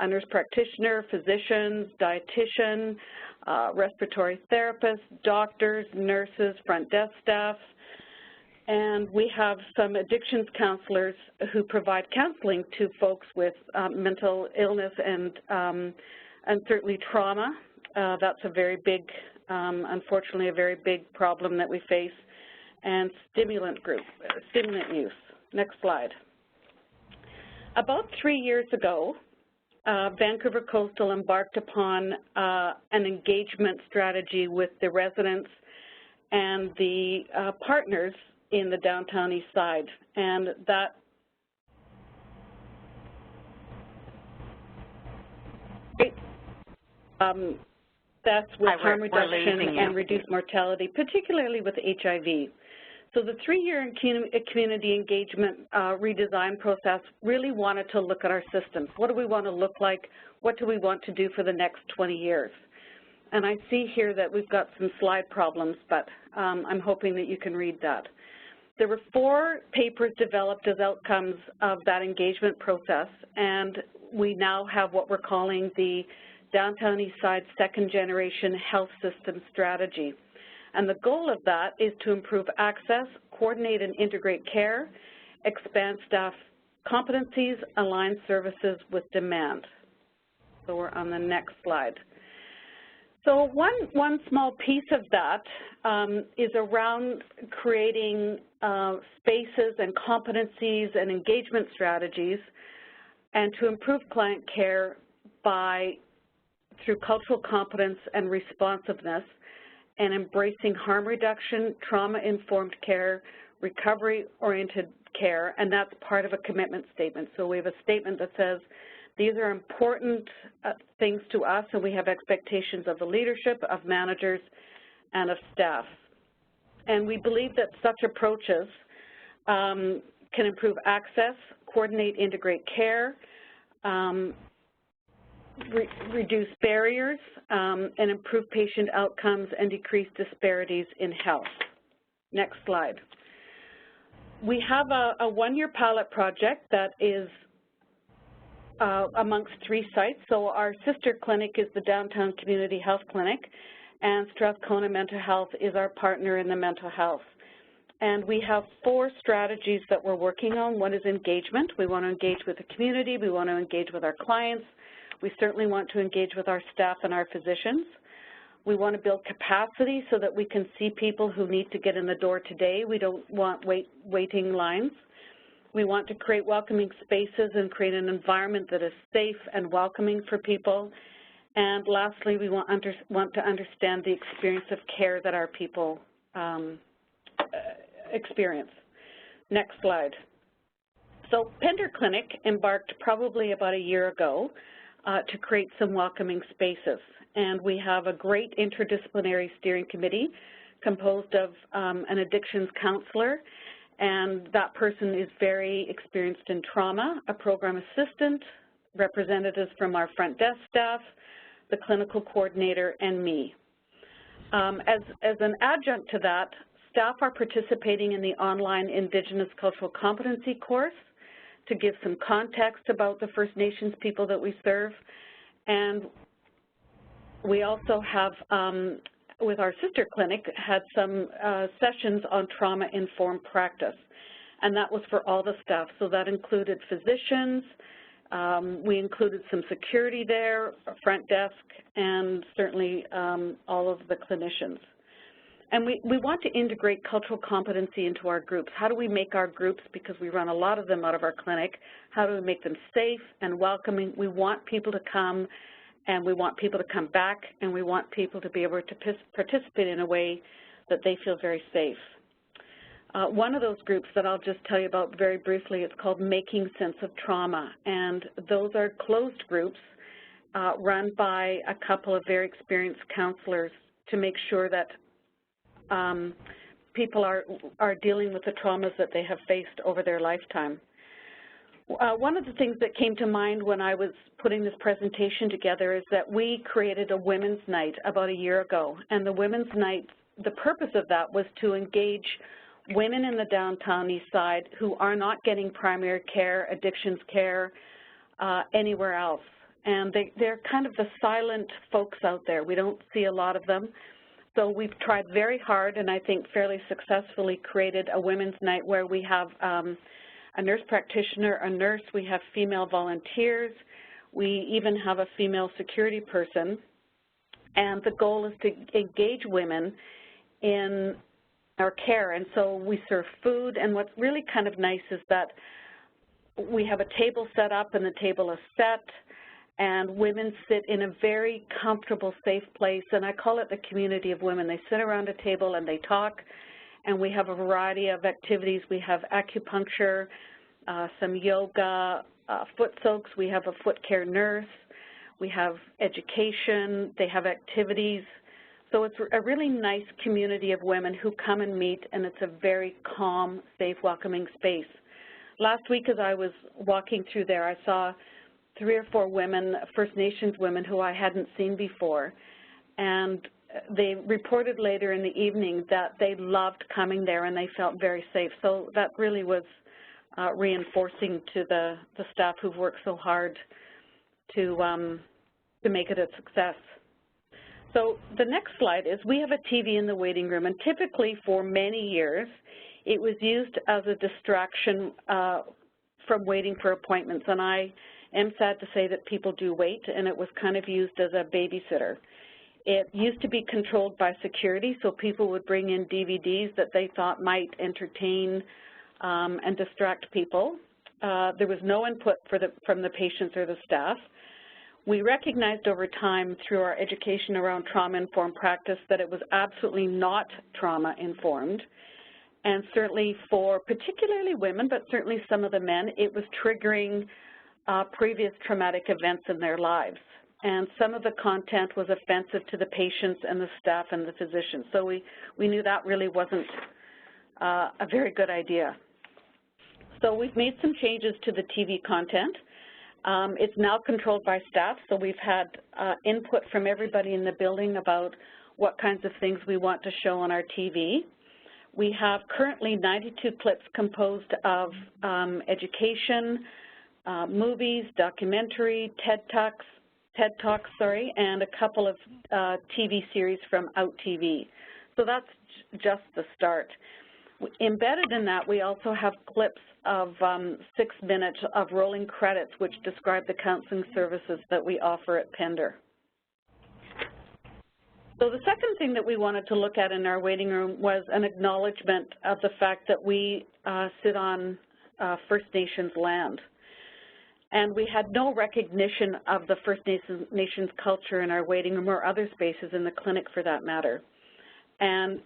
a nurse practitioner, physicians, dietitian, respiratory therapists, doctors, nurses, front desk staff, and we have some addictions counselors who provide counseling to folks with mental illness and certainly trauma. That's a very big, unfortunately, a very big problem that we face. And stimulant use. Next slide. About 3 years ago, Vancouver Coastal embarked upon an engagement strategy with the residents and the partners in the downtown east side, and that's with harm reduction and reduced mortality, particularly with HIV. So the 3-year community engagement redesign process really wanted to look at our systems. What do we want to look like? What do we want to do for the next 20 years? And I see here that we've got some slide problems, but I'm hoping that you can read that. There were 4 papers developed as outcomes of that engagement process, and we now have what we're calling the Downtown East Side Second Generation Health System Strategy. And the goal of that is to improve access, coordinate and integrate care, expand staff competencies, align services with demand. So we're on the next slide. So one small piece of that is around creating spaces and competencies and engagement strategies and to improve client care through cultural competence and responsiveness and embracing harm reduction, trauma-informed care, recovery-oriented care, and that's part of a commitment statement. So we have a statement that says These are important things to us, and we have expectations of the leadership, of managers, and of staff. And we believe that such approaches can improve access, coordinate, integrate care, reduce barriers, and improve patient outcomes and decrease disparities in health. Next slide. We have a one-year pilot project that is amongst 3 sites. So our sister clinic is the Downtown Community Health Clinic, and Strathcona Mental Health is our partner in the mental health. And we have 4 strategies that we're working on. One is engagement. We want to engage with the community. We want to engage with our clients. We certainly want to engage with our staff and our physicians. We want to build capacity so that we can see people who need to get in the door today. We don't want waiting lines. We want to create welcoming spaces and create an environment that is safe and welcoming for people. And lastly, we want to understand the experience of care that our people experience. Next slide. So Pender Clinic embarked probably about a year ago to create some welcoming spaces. And we have a great interdisciplinary steering committee composed of an addictions counselor, and that person is very experienced in trauma, a program assistant, representatives from our front desk staff, the clinical coordinator, and me. As an adjunct to that, staff are participating in the online Indigenous Cultural Competency course to give some context about the First Nations people that we serve. And we also have, with our sister clinic, had some sessions on trauma-informed practice. And that was for all the staff. So that included physicians, we included some security there, front desk, and certainly all of the clinicians. And we want to integrate cultural competency into our groups. How do we make our groups, because we run a lot of them out of our clinic, how do we make them safe and welcoming? We want people to come, and we want people to come back, and we want people to be able to participate in a way that they feel very safe. One of those groups that I'll just tell you about very briefly, it's called Making Sense of Trauma, and those are closed groups run by a couple of very experienced counselors to make sure that people are dealing with the traumas that they have faced over their lifetime. One of the things that came to mind when I was putting this presentation together is that we created a Women's Night about a year ago, and the Women's Night, the purpose of that was to engage women in the downtown east side who are not getting primary care, addictions care, anywhere else. And they're kind of the silent folks out there. We don't see a lot of them. So we've tried very hard, and I think fairly successfully created a Women's Night where we have a nurse practitioner, a nurse, we have female volunteers, we even have a female security person. And the goal is to engage women in our care. And so we serve food, and what's really kind of nice is that we have a table set up, and the table is set, and women sit in a very comfortable, safe place, and I call it the community of women. They sit around a table and they talk, and we have a variety of activities. We have acupuncture, some yoga, foot soaks. We have a foot care nurse. We have education. They have activities. So it's a really nice community of women who come and meet, and it's a very calm, safe, welcoming space. Last week as I was walking through there, I saw 3 or 4 women, First Nations women, who I hadn't seen before. And they reported later in the evening that they loved coming there and they felt very safe. So that really was reinforcing to the staff who've worked so hard to make it a success. So the next slide is we have a TV in the waiting room, and typically for many years it was used as a distraction from waiting for appointments. And I am sad to say that people do wait, and it was kind of used as a babysitter. It used to be controlled by security, so people would bring in DVDs that they thought might entertain and distract people. There was no input from the patients or the staff. We recognized over time through our education around trauma-informed practice that it was absolutely not trauma-informed. And certainly for particularly women, but certainly some of the men, it was triggering previous traumatic events in their lives. And some of the content was offensive to the patients and the staff and the physicians. So we knew that really wasn't a very good idea. So we've made some changes to the TV content. It's now controlled by staff, so we've had input from everybody in the building about what kinds of things we want to show on our TV. We have currently 92 clips composed of education, movies, documentary, TED Talks, and a couple of TV series from OutTV. So that's just the start. Embedded in that, we also have clips of 6 minutes of rolling credits which describe the counseling services that we offer at Pender. So the second thing that we wanted to look at in our waiting room was an acknowledgement of the fact that we sit on First Nations land. And we had no recognition of the First Nations culture in our waiting room or other spaces in the clinic for that matter. And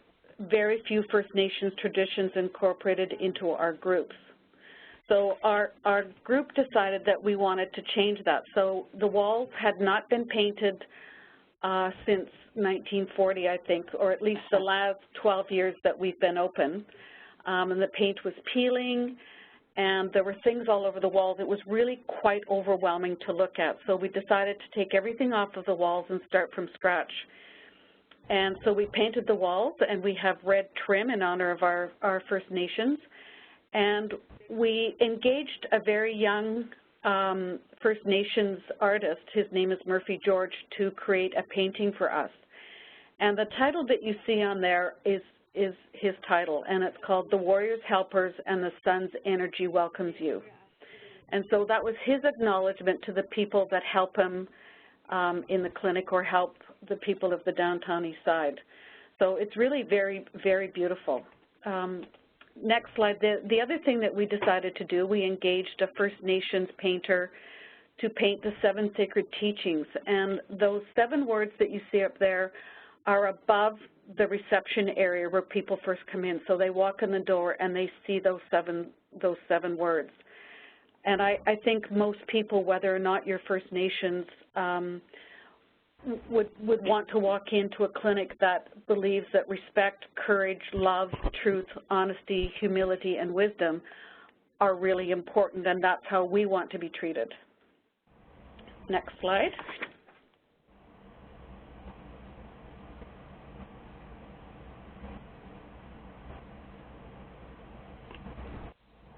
very few First Nations traditions incorporated into our groups. So our group decided that we wanted to change that. So the walls had not been painted since 1940, I think, or at least the last 12 years that we've been open. And the paint was peeling, and there were things all over the walls. It was really quite overwhelming to look at. So we decided to take everything off of the walls and start from scratch. And so we painted the walls, and we have red trim in honor of our First Nations. And we engaged a very young First Nations artist, his name is Murphy George, to create a painting for us. And the title that you see on there is his title, and it's called The Warrior's Helpers and the Sun's Energy Welcomes You. And so that was his acknowledgement to the people that help him in the clinic or help the people of the downtown east side. So it's really very, very beautiful. Next slide. The other thing that we decided to do, we engaged a First Nations painter to paint the 7 sacred teachings. And those 7 words that you see up there are above the reception area where people first come in. So they walk in the door and they see those seven words. And I think most people, whether or not you're First Nations, would want to walk into a clinic that believes that respect, courage, love, truth, honesty, humility, and wisdom are really important, and that's how we want to be treated. Next slide.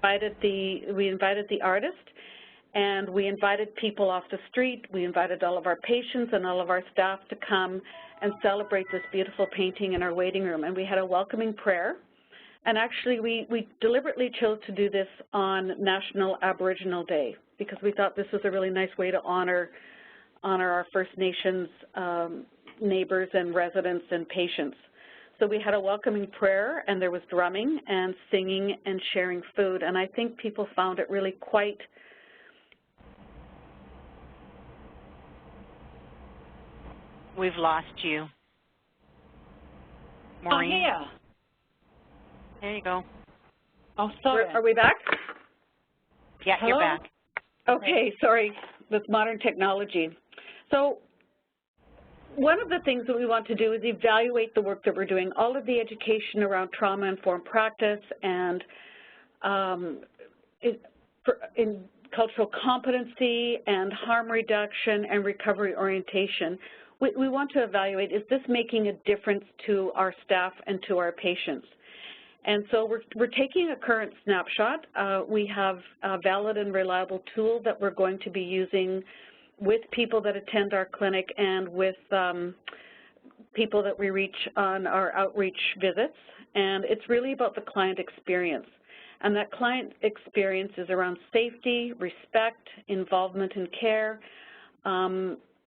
We invited the artist, and we invited people off the street. We invited all of our patients and all of our staff to come and celebrate this beautiful painting in our waiting room. And we had a welcoming prayer. And actually, we deliberately chose to do this on National Aboriginal Day because we thought this was a really nice way to honor our First Nations neighbors and residents and patients. So we had a welcoming prayer, and there was drumming and singing and sharing food. And I think people found it really quite We've lost you. Maureen? Oh, yeah. There you go. Oh, sorry. Are we back? Yeah, Hello? you're back. Okay, sorry, with modern technology. So one of the things that we want to do is evaluate the work that we're doing, all of the education around trauma-informed practice and in cultural competency and harm reduction and recovery orientation. We want to evaluate, is this making a difference to our staff and to our patients? And so we're taking a current snapshot. We have a valid and reliable tool that we're going to be using with people that attend our clinic and with people that we reach on our outreach visits. And it's really about the client experience. And that client experience is around safety, respect, involvement in care,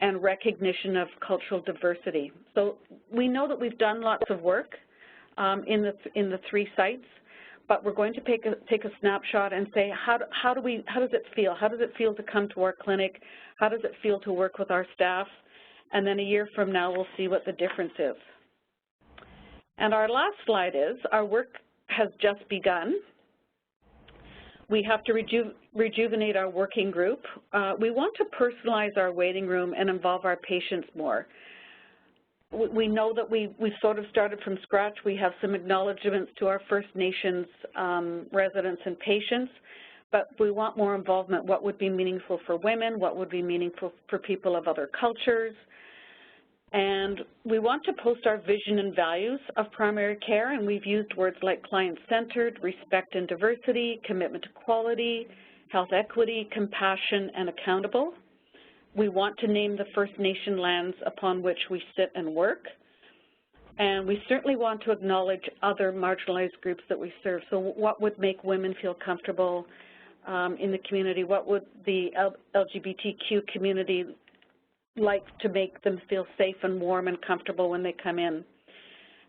and recognition of cultural diversity. So we know that we've done lots of work in the 3 sites, but we're going to take a snapshot and say, how does it feel? How does it feel to come to our clinic? How does it feel to work with our staff? And then a year from now, we'll see what the difference is. And our last slide is, our work has just begun. We have to rejuvenate our working group. We want to personalize our waiting room and involve our patients more. We know that we sort of started from scratch. We have some acknowledgements to our First Nations residents and patients, but we want more involvement. What would be meaningful for women? What would be meaningful for people of other cultures? And we want to post our vision and values of primary care, and we've used words like client-centered, respect and diversity, commitment to quality, health equity, compassion, and accountable. We want to name the First Nation lands upon which we sit and work. And we certainly want to acknowledge other marginalized groups that we serve. So what would make women feel comfortable in the community? What would the LGBTQ community like to make them feel safe and warm and comfortable when they come in?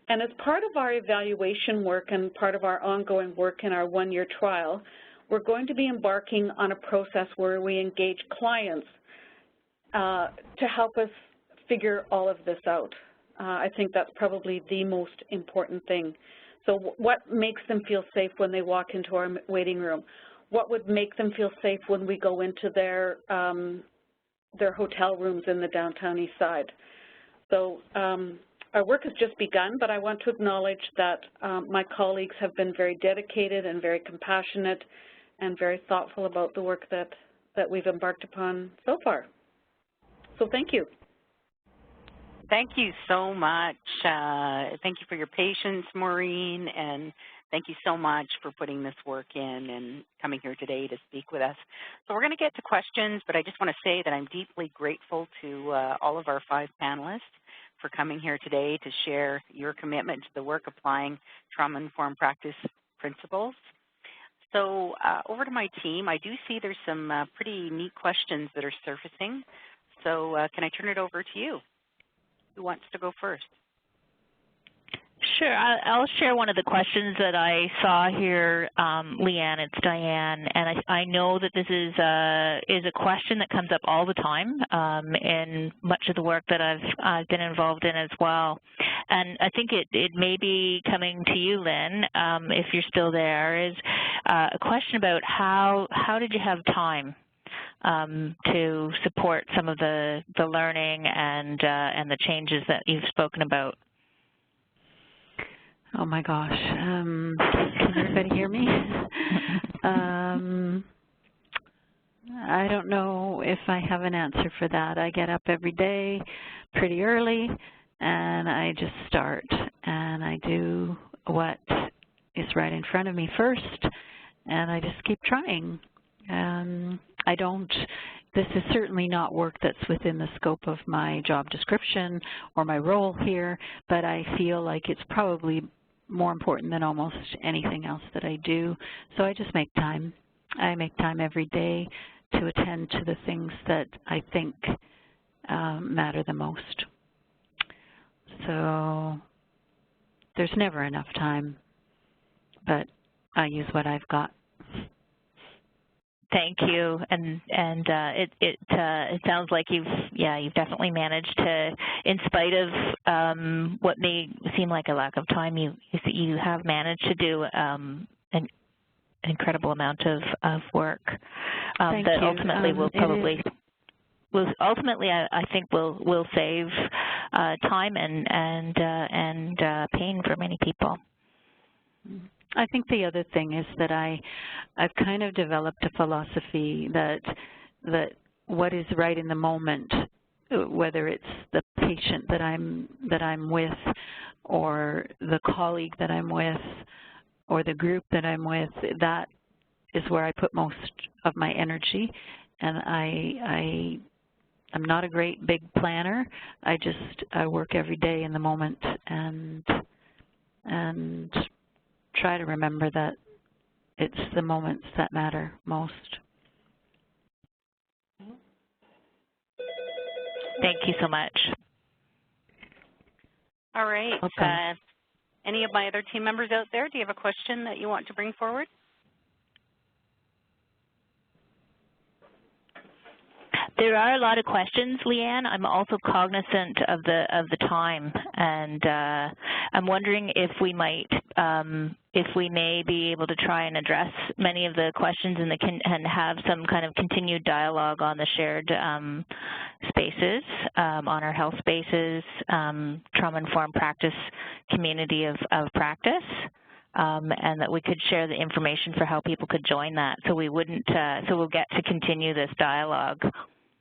And as part of our evaluation work and part of our ongoing work in our one-year trial, we're going to be embarking on a process where we engage clients to help us figure all of this out. I think that's probably the most important thing. So what makes them feel safe when they walk into our waiting room? What would make them feel safe when we go into their hotel rooms in the downtown east side? So our work has just begun, but I want to acknowledge that my colleagues have been very dedicated and very compassionate and very thoughtful about the work that we've embarked upon so far. So thank you. Thank you so much. Thank you for your patience, Maureen, and thank you so much for putting this work in and coming here today to speak with us. So we're going to get to questions, but I just want to say that I'm deeply grateful to all of our 5 panelists for coming here today to share your commitment to the work applying trauma-informed practice principles. So over to my team. I do see there's some pretty neat questions that are surfacing. So can I turn it over to you? Who wants to go first? Sure. I'll share one of the questions that I saw here, Leanne. It's Diane, and I know that this is a question that comes up all the time in much of the work that I've been involved in as well. And I think it may be coming to you, Lynn, if you're still there, is a question about how did you have time to support some of the learning and the changes that you've spoken about? Oh my gosh, can everybody hear me? I don't know if I have an answer for that. I get up every day pretty early and I just start and I do what is right in front of me first and I just keep trying. This is certainly not work that's within the scope of my job description or my role here, but I feel like it's probably more important than almost anything else that I do. So I just make time. I make time every day to attend to the things that I think matter the most. So there's never enough time, but I use what I've got. Thank you, and it sounds like you've definitely managed to, in spite of what may seem like a lack of time, you have managed to do an incredible amount of work that ultimately will probably I think will save time and pain for many people. I think the other thing is that I've kind of developed a philosophy that what is right in the moment, whether it's the patient that I'm with, or the colleague that I'm with, or the group that I'm with, that is where I put most of my energy. And I'm not a great big planner. I work every day in the moment and try to remember that it's the moments that matter most. Thank you so much. All right. Any of my other team members out there, do you have a question that you want to bring forward? There are a lot of questions, Leanne. I'm also cognizant of the time, and I'm wondering if we may be able to try and address many of the questions and have some kind of continued dialogue on the shared spaces, on our health spaces, trauma-informed practice community of practice. And that we could share the information for how people could join that. So we wouldn't, so we'll get to continue this dialogue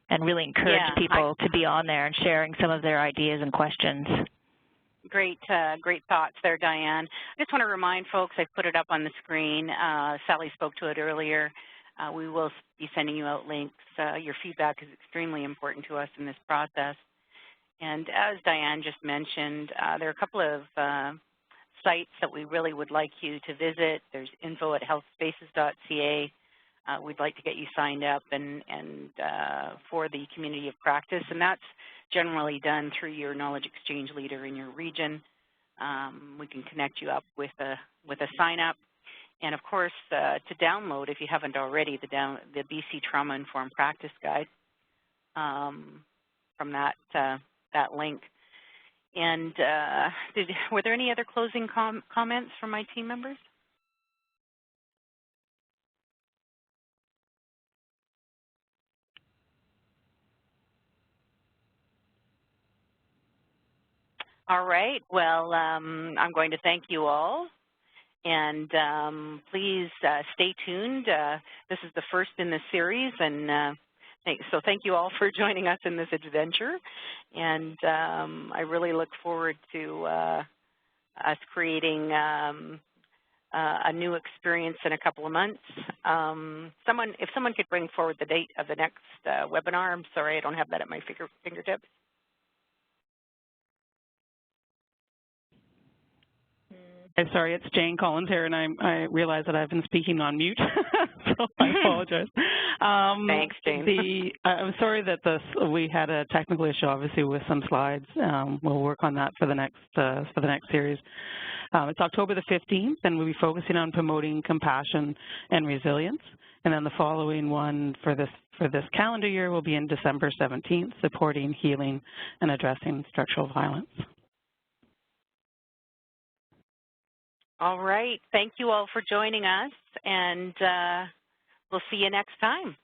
and really encourage people to be on there and sharing some of their ideas and questions. Great, great thoughts there, Diane. I just want to remind folks, I put it up on the screen. Sally spoke to it earlier. We will be sending you out links. Your feedback is extremely important to us in this process. And as Diane just mentioned, there are a couple of sites that we really would like you to visit. There's info@healthspaces.ca. We'd like to get you signed up and for the community of practice, and that's generally done through your knowledge exchange leader in your region. We can connect you up with a sign up, and of course to download, if you haven't already, the BC Trauma Informed Practice Guide from that link. And were there any other closing comments from my team members? All right. Well, I'm going to thank you all. And please stay tuned. This is the first in the series, and so thank you all for joining us in this adventure. And I really look forward to us creating a new experience in a couple of months. If someone could bring forward the date of the next webinar. I'm sorry, I don't have that at my fingertips. Sorry, it's Jane Collins here, and I realize that I've been speaking on mute, so I apologize. Thanks, Jane. I'm sorry that we had a technical issue, obviously, with some slides. We'll work on that for the next series. It's October the 15th, and we'll be focusing on promoting compassion and resilience. And then the following one for this calendar year will be in December 17th, supporting healing and addressing structural violence. All right. Thank you all for joining us, and we'll see you next time.